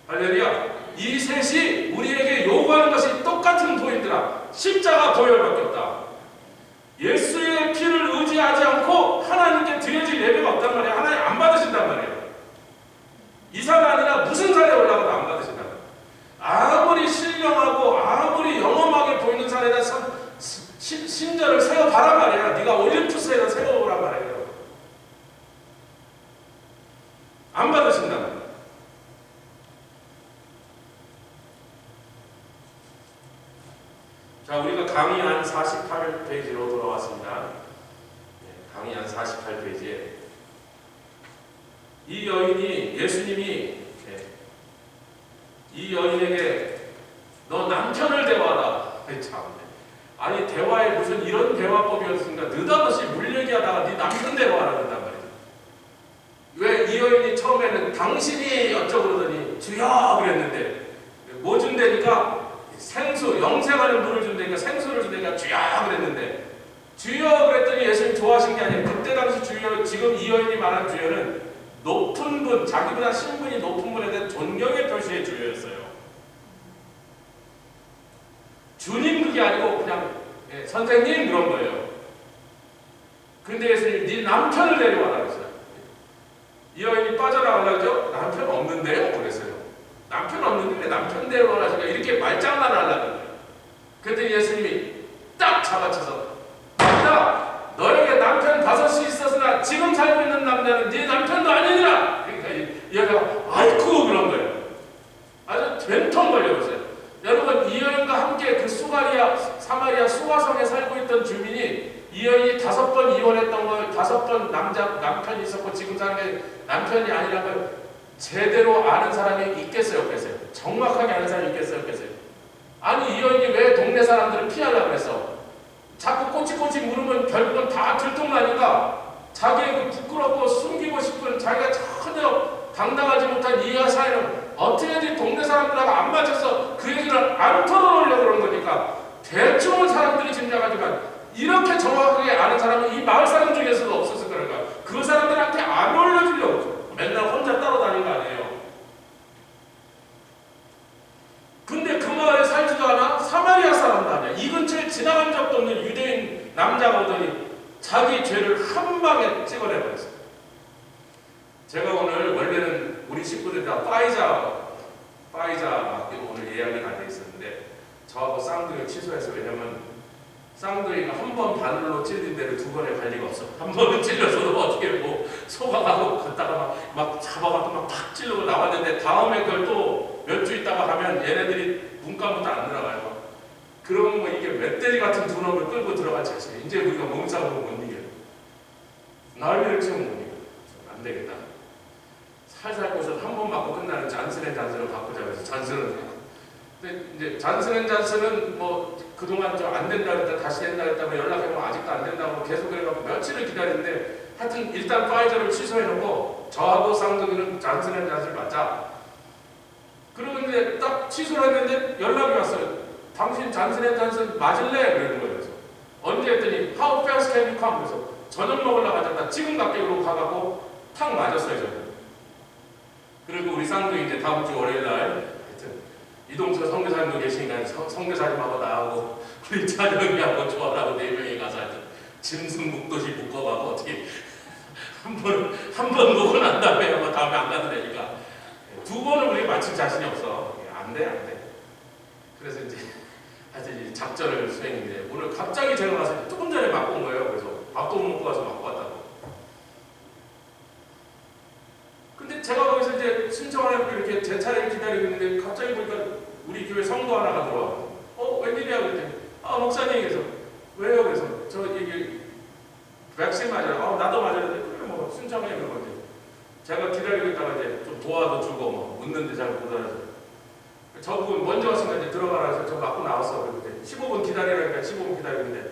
할렐루야. 이 셋이 우리에게 요구하는 것이 똑같은 포인트라. 십자가 보혈밖에 없다. 예수의 피를 의지하지 않고 하나님께 드려질 예배가 없단 말이에요. 하나님 안 받으신단 말이에요. 이사가 아니라 무슨 산에 올라가도 안 받으신다. 아무리 신령하고 아무리 영험하게 보이는 산에다 신전을 세워봐라 말이야. 네가 올림푸스에다 세워보라 말이에요. 안 받으신다 말이야. 자, 우리가 강의한 48페이지로 돌아왔습니다. 강의한 48페이지에 이 여인이 예수님이 이 여인에게 너 남편을 대화하라. 참. 아니 대화에 무슨 이런 대화법이었습니까? 느닷없이 물 얘기하다가 네 남편 대화하라 그런단 말이죠. 왜 이 여인이 처음에는 당신이 어쩌고 그러더니 주여 그랬는데 뭐 준다니까 생수, 영생하는 물을 준다니까 생수를 준다니까 주여 그랬는데 주여 그랬더니 예수님 좋아하신 게 아니에요. 그때 당시 주여, 지금 이 여인이 말한 주여는 높은 분, 자기보다 신분이 높은 분에 대한 존경의 표시의 주여였어요. 주님 그게 아니고 그냥 선생님 그런 거예요. 근데 예수님 네 남편을 데려와라 그랬어요. 이 여인이 빠져나가려죠? 남편 없는데요? 그랬어요. 남편 없는데 왜 남편 데려와라 하니까 이렇게 말장난을 하려는 거예요. 그랬더니 예수님이 딱 잡아쳐서 맞다! 너에게 남편 5이 있었으나 지금 살고 있는 남자는 네 남편도 아니니라! 그러니까 이 여자가 아이쿠 그런 거예요. 아주 된통 걸려버렸어요. 여러분 이 여인과 함께 그 사마리아 수가성에 살고 있던 주민이 이 여인이 5번 이혼했던 걸 5번 남편이 있었고 지금 사는 게 남편 남편이 아니란 걸 제대로 아는 사람이 있겠어요, 없겠어요? 정확하게 아는 사람이 있겠어요, 없겠어요? 아니 이 여인이 왜 동네 사람들을 피하려고 그랬어? 자꾸 꼬치꼬치 물으면 결국은 다 들통나니까 자기의 그 부끄럽고 숨기고 싶은 자기가 전혀 당당하지 못한 이 여사는 어떻게든 동네 사람들하고 안 맞춰서 그 얘기를 안 털어놓으려고 그러는 거니까 대충은 사람들이 짐작하지만 이렇게 정확하게 아는 사람은 이 마을 사람 중에서도 없었을 거니까 그 사람들한테 안 올려주려고 맨날 혼자 따로 다니는 거 아니에요. 근데 그 마을에 살지도 않아 사마리아 사람도 아니야. 이 근처에 지나간 적도 없는 유대인 남자가 오더니 자기 죄를 한 방에 찍어내버렸어요. 제가 오늘 원래는 우리 식구들 다 파이자 오늘 예약이 다 돼 있었는데 저하고 쌍둥이 취소해서 왜냐면 쌍둥이가 한 번 바늘로 찔린 데를 두 번에 갈 리가 없어. 한 번은 찔려서도 어떻게 뭐 속아가고 걷다가 막 잡아가지고 막 팍 찔르고 나왔는데 다음에 그걸 또 몇 주 있다가 하면 얘네들이 문간부터 안 들어가요. 그러면 뭐 이게 멧돼지 같은 두 놈을 끌고 들어갈 자신이 이제 우리가 몸싸움으로 못 이겨요. 난리를 치면 못 이겨요. 안 되겠다. 살살 꼬셔서 한 번 맞고 끝나는 잔슨앤잔슨을 바꾸자 그래서 잔슨은. 근데 이제 잔슨앤잔슨은 뭐 그동안 좀 안 된다 그랬다 다시 된다 그랬다고 연락해보면 아직도 안 된다고 계속 그래갖고 며칠을 기다리는데 하여튼 일단 파이저를 취소해놓고 저하고 쌍둥이는 잔슨앤잔슨을 맞자. 그리고 이제 딱 취소를 했는데 연락이 왔어요. 당신 잔슨앤잔슨 맞을래? 그러는 거예요. 그래서 언제 했더니 How fast can you come? 그래서 저녁 먹으려고 하자다 지금 갈게 그러고 가갖고 탁 맞았어요. 저는. 그리고 우리 쌍둥이 이제 다음 주 월요일 날 하여튼 이동철 선교사님도 계시니까 선교사님하고 나하고 우리 찬영이하고 조아라고 4명이 가서 하여튼 짐승 묵듯이 묶어가고 어떻게 한 번 먹고 난 다음에 아마 다음에 안 가도 되니까 두 번은 우리 맞출 자신이 없어. 안 돼. 그래서 이제 하여튼 작전을 수행인데 오늘 갑자기 제가 가서 조금 전에 맞고 온 거예요. 그래서 밥도 못 먹고 가서 맞고 왔다고. 근데 제가 거기서 이제 신청을 해서 이렇게 제 차례를 기다리고 있는데 갑자기 보니까 우리 교회 성도 하나가 들어와. 웬일이야 그랬더니 목사님 그래서 왜요? 그래서 저 이게 백신 맞아요. 나도 맞아야 돼. 그래 뭐 신청해 그런 거지. 제가 기다리고 있다가 이제 좀 도와도 주고 뭐 묻는데 잘 못 알아서 저분 먼저 왔으니까 이제 들어가라 해서 저 맞고 나왔어. 그때 15분 기다리라니까 15분 기다리는데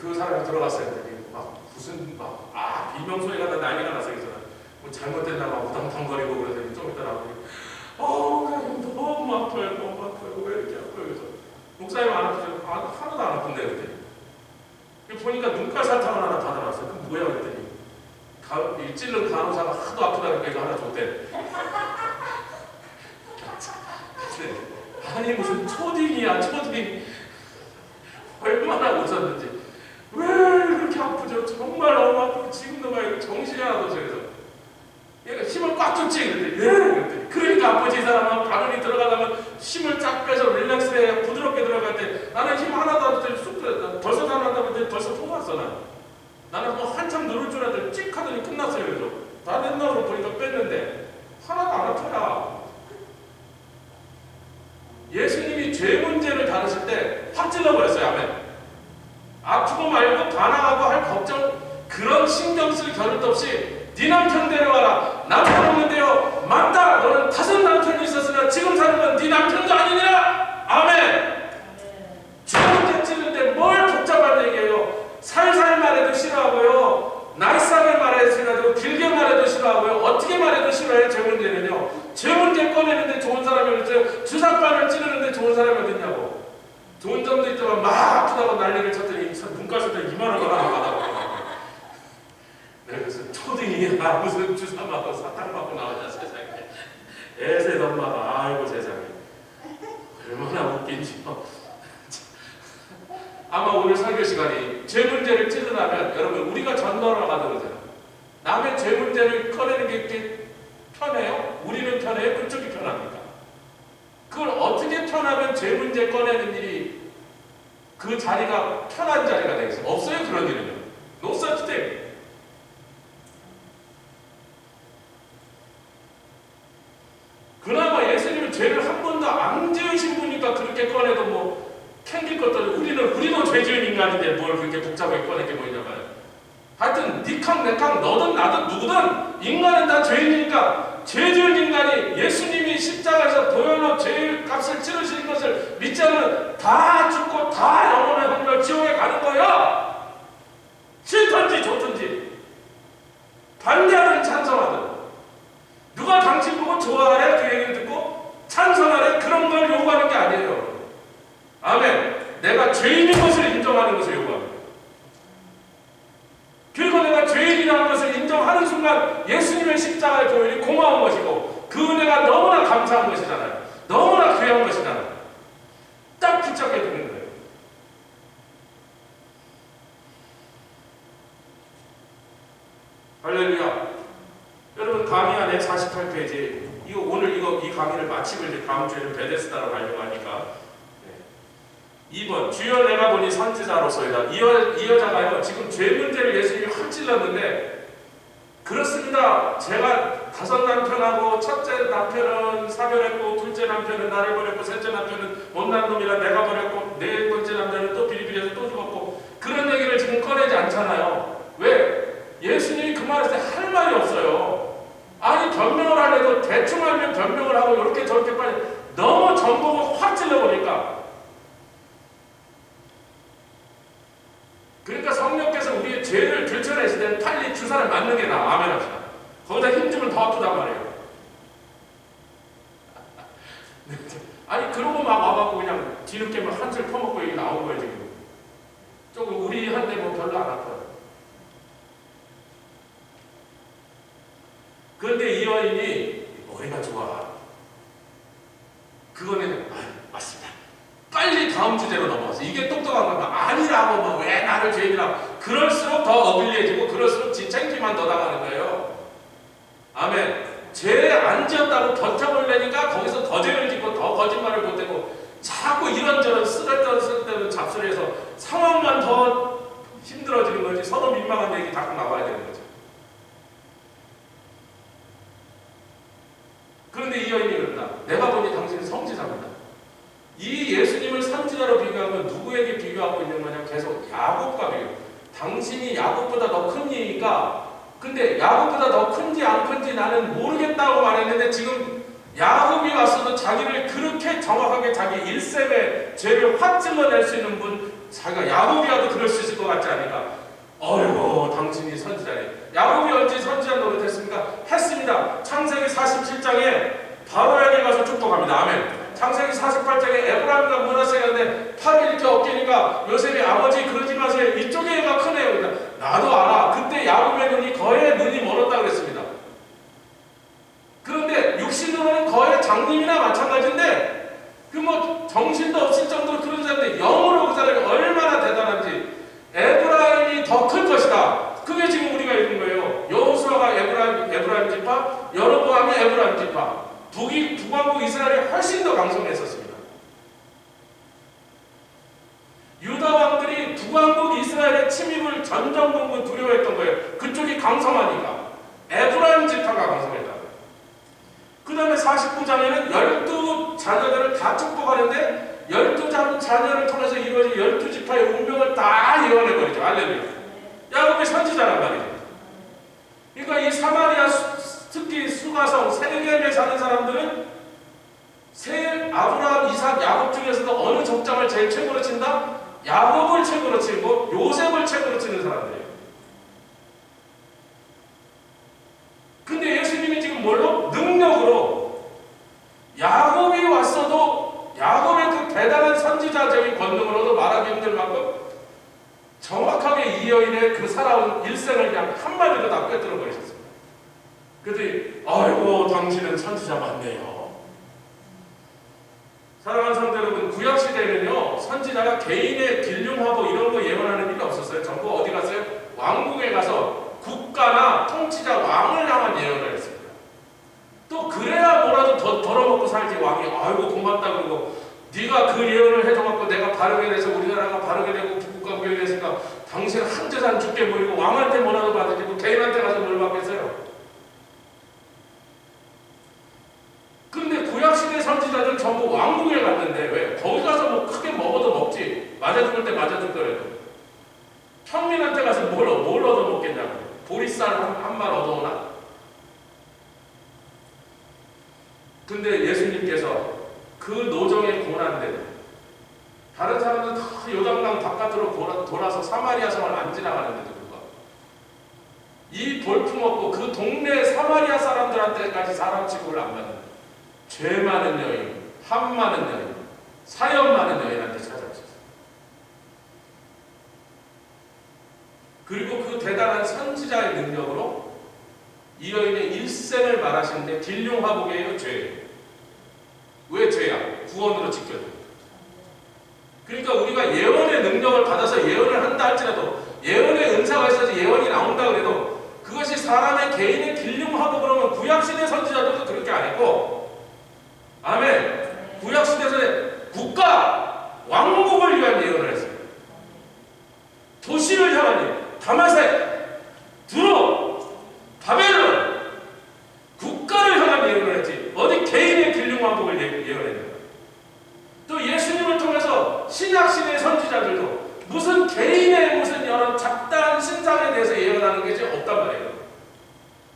그 사람이 들어갔어요. 막 무슨 비명 소리가 나 난리가 났어요. 그래서 뭐 잘못됐나 막 우당탕거리고 그러더니 좀 있다 나오더니 너무 아파요. 왜 이렇게 아파요? 그래서 목사님 안 아프죠? 하나도 안 아픈데 그랬더니 보니까 눈깔 사탕을 하나 받아놨어요. 그럼 뭐야 그랬더니 찔른 간호사가 하도 아프다니까 이거 하나 줬대. 아니 무슨 초딩이야 초딩. 얼마나 웃었는지. 왜 그렇게 아프죠? 정말 너무 아프고 지금도 막 정신이 하나도 없어요. 그래서 얘가 힘을 꽉 줬지. 그랬더니 그러니까 아프지. 이 사람은 바늘이 들어가려면 힘을 쫙 빼서 릴렉스를 해야 부드럽게 들어갈 때 나는 힘 하나도 안 줬더니 쑥 들었다. 벌써 다 난다고 했더니 벌써 통왔어. 나는 뭐 한참 누를 줄 알았더니 찍 하더니 끝났어요. 그래서 다 된다고 보니까 뺐는데 하나도 안 아파요. 예수님이 죄 문제를 다루실 때 확 찔러버렸어요. 아멘. 아프고 말고 반항하고 할 걱정 그런 신경 쓸 겨를도 없이 네 남편 데려와라. 남편 없는데요. 맞다. 너는 5 남편이 있었으나 지금 사는 건 네 남편도 아니니라. 아멘. 죄 문제 찌는데 뭘 복잡한 얘기예요. 살살 말해도 싫어하고요. 나이스하게 말해도 싫어하고 길게 말해도 싫어하고요. 어떻게 말해도 싫어해요. 죄 문제는요. 죄 문제 꺼내는데 좋은 사람이 어딨어요. 주사바늘 찌르는데 좋은 사람이 어딨냐고. 좋은 점도 있지만 막 아프다고 난리를 쳤더니 눈가시도 이만한 거 하나 받아고. 그래서 초딩이야 무슨 주사 맞고 사탕 맞고 나오냐 세상에. 애새 엄마가 아이고 세상에. 얼마나 웃긴지요. 아마 오늘 설교 시간이 죄 문제를 찔러나면 여러분 우리가 전도하러 가거든요. 남의 죄 문제를 꺼내는 게 이렇게 편해요? 우리는 편해요? 그쪽이 편합니까? 그걸 어떻게 편하면 죄 문제 꺼내는 일이 그 자리가 편한 자리가 되겠어요? 없어요 그런 일은요. No such thing. 그나마 예수님은 죄를 한 번도 안 지으신 분이니까 그렇게 꺼내도 뭐 챙길 것도 우리도 죄 지은 인간인데 뭘 그렇게 복잡하게 꺼낼 게 뭐 있냐고요. 하여튼 니캉 내캉 너든 나든 누구든 인간은 다 죄인이니까 죄 지은 인간이 예수님이 십자가에서 보혈로 죄 값을 치르신 것을 믿지 않으면 다 죽고 다 영원한 형벌 지옥에 가는 거야. 싫든지 좋든지 반대하든 찬성하든 누가 당신 보고 좋아하래 그 얘기를 듣고 찬성하래 그런 걸 요구하는 게 아니에요. 아멘. 내가 죄인인 것을 인정하는 것을 요구합니다. 그리고 내가 죄인이라는 것을 인정하는 순간 예수님의 십자가의 보혈이 고마운 것이고 그 은혜가 너무나 감사한 것이잖아요. 너무나 귀한 것이잖아요. 딱 붙잡게 되는 거예요. 할렐루야. 여러분 강의 안에 48페이지 이거 오늘 이 강의를 마치고 이제 다음 주에는 베데스다로 가려고 하니까 2번 주여 내가 보니 선지자로서이다. 이 여자가요 지금 죄 문제를 예수님이 확 찔렀는데 그렇습니다. 제가 5 남편하고 첫째 남편은 사별했고 둘째 남편은 나를 버렸고 셋째 남편은 못난 놈이라 내가 버렸고 네 번째 남편은 또 비리비리해서 또 죽었고 그런 얘기를 지금 꺼내지 않잖아요. 왜? 예수님이 그 말했을 때 할 말이 없어요. 아니 변명을 하려도 대충 하면 변명을 하고 이렇게 저렇게 빨리 너무 정보가 확 찔러보니까 그러니까 성령께서 우리의 죄를 들춰내실 때는 빨리 주사를 맞는 게 나아. 아멘 합시다. 거기다 힘주면 더 아프단 말이에요. 아니 그러고 막 와갖고 그냥 뒤늦게 막 한술 퍼먹고 여기 나온 거예요 지금. 조금 우리한테 뭐 별로 안 아파요. 그런데 이 여인이 머리가 좋아. 그거는 맞습니다. 빨리 다음 주제로 넘어가서 이게 똑똑한 거야. 아니라고 뭐 왜 나를 죄인이라고. 그럴수록 더 어빌리해지고 그럴수록 지창기만 더 당하는 거예요. 아멘. 죄 안 지었다고 버텨보려니까 거기서 더 죄를 짓고 더 거짓말을 못하고 자꾸 이런저런 쓸데없는 잡소리해서 상황만 더 힘들어지는 거지. 서로 민망한 얘기 자꾸 나와야 되는 거죠. 그런데 이 여인이 그런다. 내가 보니 당신은 성지자입니다. 이 예수님을 선지자로 비교하면 누구에게 비교하고 있는 거냐? 계속 야곱과 비교. 당신이 야곱보다 더 큰 이니까 근데 야곱보다 더 큰지 안 큰지 나는 모르겠다고 말했는데 지금 야곱이 왔어도 자기를 그렇게 정확하게 자기 일생의 죄를 확 찔러낼 수 있는 분 자기가 야곱이라도 그럴 수 있을 것 같지 않으니까 어이구 당신이 선지자네. 야곱이 언제 선지자 노릇했습니까? 했습니다. 창세기 47장에 바로에게 가서 축복합니다. 아멘. 창세기 48장에 에브라임과 므낫세가 있는데 팔이 이렇게 어깨니까 요셉이 아버지 그러지 마세요. 이쪽에 애가 크네요. 그러니까 나도 알아. 그때 야곱의 눈이 거의 눈이 멀었다고 그랬습니다. 그런데 육신으로는 거의 장님이나 마찬가지인데 그 뭐 정신도 없을 정도로 그런 사람인데 영으로 그 사람이 얼마나 대단한지 에브라임이 더 클 것이다. 그게 지금 우리가 읽은 거예요. 여호수아가 에브라임 지파, 여로보암이 에브라임 지파. 북왕국 이스라엘이 훨씬 더 강성했었습니다. 유다 왕들이 북왕국 이스라엘의 침입을 전전긍긍 두려워했던 거예요. 그쪽이 강성하니까. 에브라임 지파가 강성했다. 그 다음에 49장에는 12자녀들을 다 축복하는데 12자녀를 통해서 이루어진 12지파의 운명을 다 예언해버리죠. 할렐루야. 야곱이 선지자란 말이죠. 그러니까 이 사마리아 특히 수가성 세겜에 사는 사람들은 아브라함, 이삭, 야곱 중에서도 어느 족장을 제일 최고로 친다? 야곱을 최고로 치고 요셉을 최고로 치는 사람들이에요. 근데 예수님이 지금 뭘로? 능력으로 야곱이 왔어도 야곱의 그 대단한 선지자적인 권능으로도 말하기 힘들 만큼 정확하게 이 여인의 그 살아온 일생을 그냥 한마디로 다 꿰뚫어 버리셨습니다. 그랬더니 아이고 당신은 선지자 맞네요. 사랑하는 성도 여러분, 구약시대에는요 선지자가 개인의 길흉하고 이런 거 예언하는 일이 없었어요. 전부 어디 갔어요? 왕궁에 가서 국가나 통치자 왕을 향한 예언을 했습니다. 또 그래야 뭐라도 더 덜어먹고 살지. 왕이 아이고 고맙다 그러고 네가 그 예언을 해줘갖고 내가 바르게 돼서 우리나라가 바르게 되고 국가 구현이 됐으니까 당신 한 재산 죽게 보이고 왕한테 뭐라도 받으시고 개인한테 가서 뭘 받겠어요? 근데 구약시대 선지자들은 전부 왕궁에 갔는데 왜? 거기 가서 뭐 크게 먹어도 먹지. 맞아 죽을 때 맞아 죽더라도 평민한테 가서 뭘 얻어먹겠냐고. 보리쌀 한 말 얻어오나? 근데 예수님께서 그 노정의 고난대로 다른 사람들은 다 요단강 바깥으로 돌아서 사마리아 성을 안 지나가는데도 불구하고 이 볼품없고 그 동네 사마리아 사람들한테까지 사람 취급을 안 받는 죄 많은 여인, 함 많은 여인, 사연 많은 여인한테 찾아오셨어요. 그리고 그 대단한 선지자의 능력으로 이 여인의 일생을 말하시는데 길흉화복이에요, 죄예요. 왜 죄야? 구원으로 지켜줘요. 그러니까 우리가 예언의 능력을 받아서 예언을 한다 할지라도 예언의 은사가 있어서 예언이 나온다 그래도 그것이 사람의 개인의 길흉하고 그러면 구약시대 선지자들도 그렇게 안 했고 아멘. 구약시대에서 국가 왕국을 위한 예언을 했어요. 도시를 향한 예언. 다마색, 두로, 바벨론 국가를 향한 예언을 했지 어디 개인의 길흉왕국을 예언했는가. 또 예수님을 통해서 신약시대 선지자들도 무슨 개인의 무슨 여러 잡다한 신상에 대해서 예언하는 것이 없단 말이에요.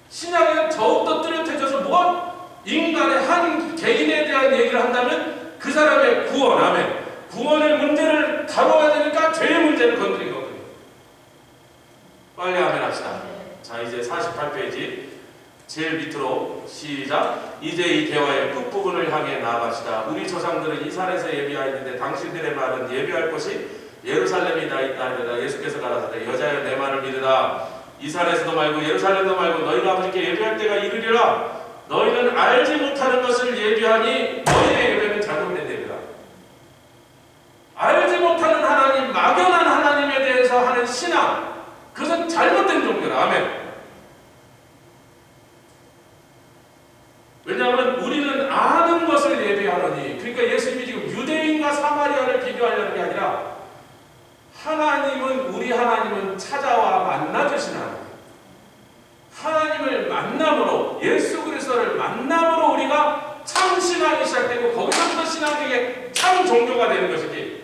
신약에는 더욱더 뚜렷해져서 뭐 인간의 한 개인에 대한 얘기를 한다면 그 사람의 구원, 아멘. 구원의 문제를 다뤄야 되니까 죄의 문제를 건드린 거거든요. 빨리 아멘 합시다. 자, 이제 48페이지 제일 밑으로 시작. 이제 이 대화의 끝부분을 향해 나아갑시다. 우리 조상들은 이 산에서 예비하였는데 당신들의 말은 예비할 곳이 예루살렘이 다 있다. 예수께서 가라사대 여자여 내 말을 믿으라. 이 산에서도 말고 예루살렘도 말고 너희가 아버지께 예비할 때가 이르리라. 너희는 알지 못하는 것을 예비하니 너희의 예배는 잘못된 예배다. 알지 못하는 하나님, 막연한 하나님에 대해서 하는 신앙, 그것은 잘못된 종교다. 아멘. 왜냐하면 우리는 아는 것을 예비하노니, 그러니까 예수님이 지금 유대인과 사마리아를 비교하려는 게 아니라 우리 하나님은 찾아와 만나주신 하나님을 만남으로, 예수 그리스도를 만남으로 우리가 참 신앙이 시작되고 거기서부터 신앙에게 참 종교가 되는 것이지.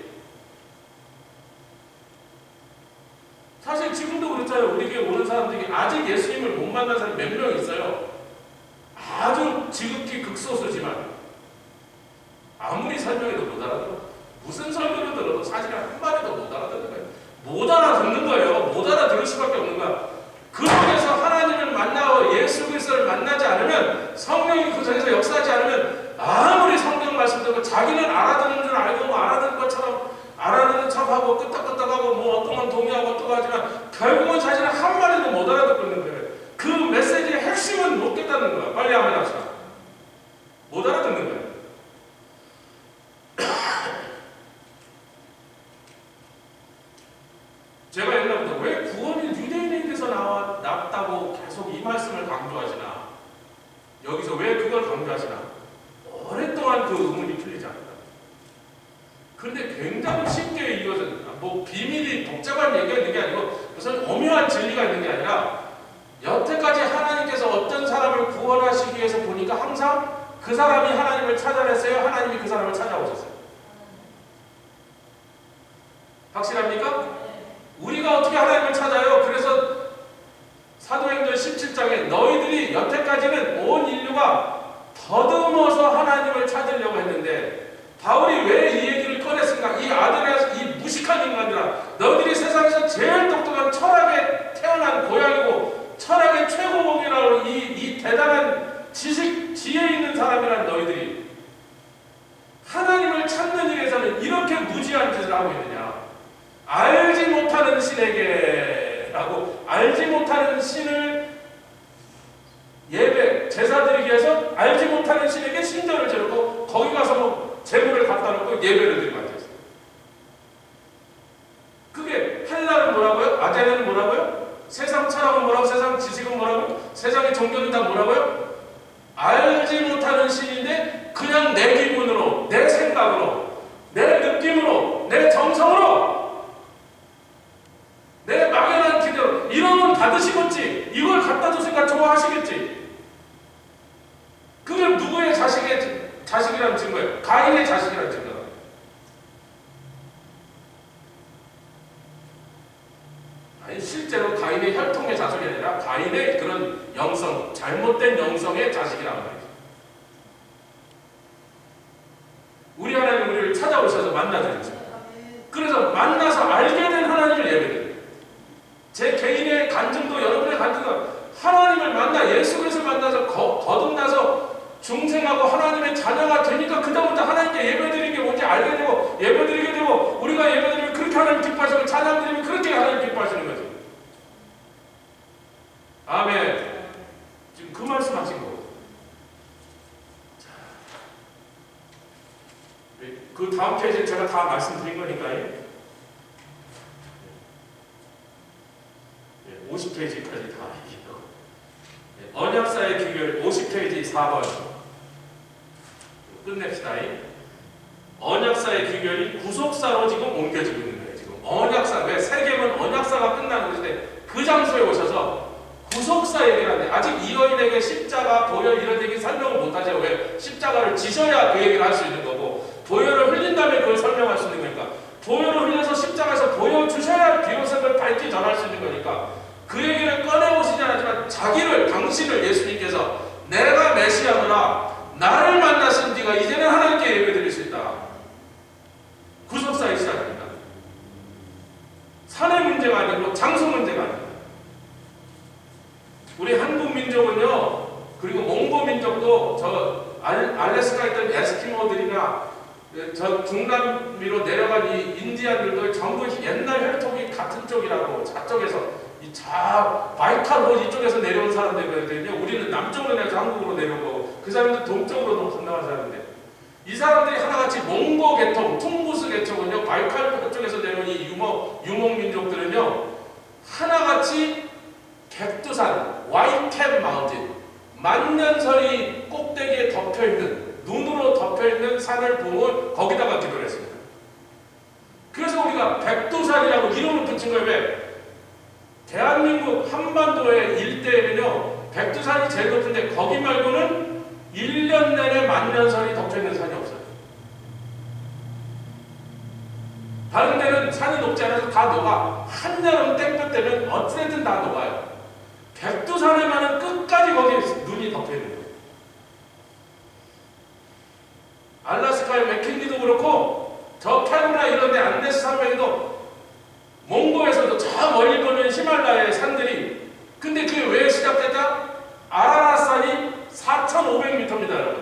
사실 지금도 그렇잖아요. 우리 교회 오는 사람들이 아직 예수님을 못 만난 사람이 몇 명 있어요. 아주 지극히 극소수지만 아무리 설명해도 못 알아들어. 무슨 설명을 들어도 사실 한마디도 못 알아듣는 거예요. 못 알아듣는 거예요. 못 알아들을 수밖에 없는 거야. 그쪽에서 하나님을 만나고 예수 그리스도를 만나지 않으면, 성령이 그 속에서 역사하지 않으면 아무리 성경 말씀 듣고 자기는 알아듣는 줄 알고 뭐 알아듣는 것처럼 알아듣는 척하고 끄떡끄떡하고 뭐 어떤 건 동의하고 어떤 거 하지만 결국은 자신은 한마디도 못 알아듣고 있는 거예요. 그 메시지의 핵심은 못 깼다는 거야. 빨리 한번 합시다. 못 알아듣는 거예요. 제가 옛날부터 왜 구원이 유대인에게서 났다고 계속 이 말씀을 강조하시나, 여기서 왜 그걸 강조하시나, 오랫동안 그 의문이 풀리지 않는다. 그런데 굉장히 쉽게 이것은 뭐 비밀이 복잡한 얘기가 있는 게 아니고 무슨 오묘한 진리가 있는 게 아니라, 여태까지 하나님께서 어떤 사람을 구원하시기 위해서 보니까 항상 그 사람이 하나님을 찾아냈어요. 하나님이 그 사람을 찾아오셨어요. 확실합니까? 우리가 어떻게 하나님을 찾아요? 그래서 사도행전 17장에 너희들이 여태까지는 온 인류가 더듬어서 하나님을 찾으려고 했는데, 바울이 왜 이 얘기를 꺼냈습니까? 이 아들의 이 무식한 인간들아, 너희들이 세상에서 제일 똑똑한 철학에 태어난 고향이고 철학의 최고봉이라고 이 대단한 지식, 지혜 있는 사람이란 너희들이 하나님을 찾는 일에서는 이렇게 무지한 짓을 하고 있느냐? 알지 못하는 신에게 라고, 알지 못하는 신을 예배, 제사 드리기 위해서 알지 못하는 신에게 신전을 지르고 거기 가서 뭐 제물을 갖다 놓고 예배를 드리고 앉아있어요. 그게 헬라는 뭐라고요? 아테네는 뭐라고요? 세상 철학은 뭐라고? 세상 지식은 뭐라고? 세상의 종교는 다 뭐라고요? 알지 못하는 신인데 그냥 내 기분으로, 내 생각으로, 내 느낌으로, 내 정성으로, 내 막연한 기대로 이러면 받으시겠지. 이걸 갖다 줬으니까 좋아하시겠지. 그게 누구의 자식이라는 증거예요? 가인의 자식이라는 증거다. 아니, 실제로 가인의 혈통의 자식이 아니라 가인의 그런 영성, 잘못된 영성의 자식이란 말이죠. 만나드리죠. 그래서 만나서 알게 된 하나님을 예배드려요. 제 개인의 간증도 여러분의 간증도 하나님을 만나 예수 그리스도를 만나서 거듭나서 중생하고 하나님의 자녀가 되니까 그다음부터 하나님께 예배드리는 게 뭔지 알게 되고 예배드리게 되고 우리가 예배드리면 그렇게 하나님 기뻐하시고 찬양드리면 그렇게 하나님 기뻐하시는 거죠. 아멘. 지금 그 말씀하신 거고. 그 다음 페이지는 제가 다 말씀드린 거니까요. 50페이지까지 다 얘기하고. 언약사의 비결 50페이지 4번 끝냅시다. 언약사의 비결이 구속사로 지금 옮겨지고 있는 거예요. 지금 언약사, 왜 세겜은 언약사가 끝나는 것인데 그 장소에 오셔서 구속사 얘기를 하는데 아직 이 여인에게 십자가, 보혈 이런 얘기 설명을 못하죠. 왜? 십자가를 지셔야 그 얘기를 할 수 있는 거고 보혈을 흘린 다음에 그걸 설명할 수 있는 거니까 보혈을 흘려서 십자가에서 보여주셔야 비로소 그걸 밝히 전할 수 있는 거니까 그 얘기를 꺼내오시지 않았지만 자기를, 당신을 예수님께서 내가 메시아노라 나를 만나신 뒤가 이제는 하나님께 예배드릴 수 있다. 구속사의 시작입니다. 산의 문제가 아니고 장소 문제가 아닙니다. 우리 한국 민족은요, 그리고 몽고 민족도 저 알래스카에 있던 에스키모들이나 저 중남미로 내려간 이 인디안들도 전부 옛날 혈통이 같은 쪽이라고 저쪽에서 바이칼 이쪽에서 내려온 사람들이거든요. 우리는 남쪽으로 내려서 한국으로 내려온 거고 그 사람들 동쪽으로 건너간 사람인데 이 사람들이 하나같이 몽고 계통, 퉁구스 계통은요 바이칼 쪽에서 내려온 이 유목 민족들은요 하나같이 백두산, 와이캡 마운틴, 만년설이 꼭대기에 덮여있는 눈으로 덮여있는 산을 보고 거기다가 기도를 했습니다. 그래서 우리가 백두산이라고 이름을 붙인 거예요. 왜? 대한민국 한반도의 일대에는요 백두산이 제일 높은데 거기 말고는 1년 내내 만년설이 덮여있는 산이 없어요. 다른 데는 산이 높지 않아서 다 녹아. 한여름 땡볕 때면 어찌됐든 다 녹아요. 백두산에만은 끝까지 거기에 눈이 덮여있는 거예요. 알래스카의 맥킨리도 그렇고 저 캐로라 이런 데 안데스 산맥에도 몽고에서도 저 멀리 보면 히말라야의 산들이 근데 그게 왜 시작됐다? 아라라산이 4,500m입니다. 여러분.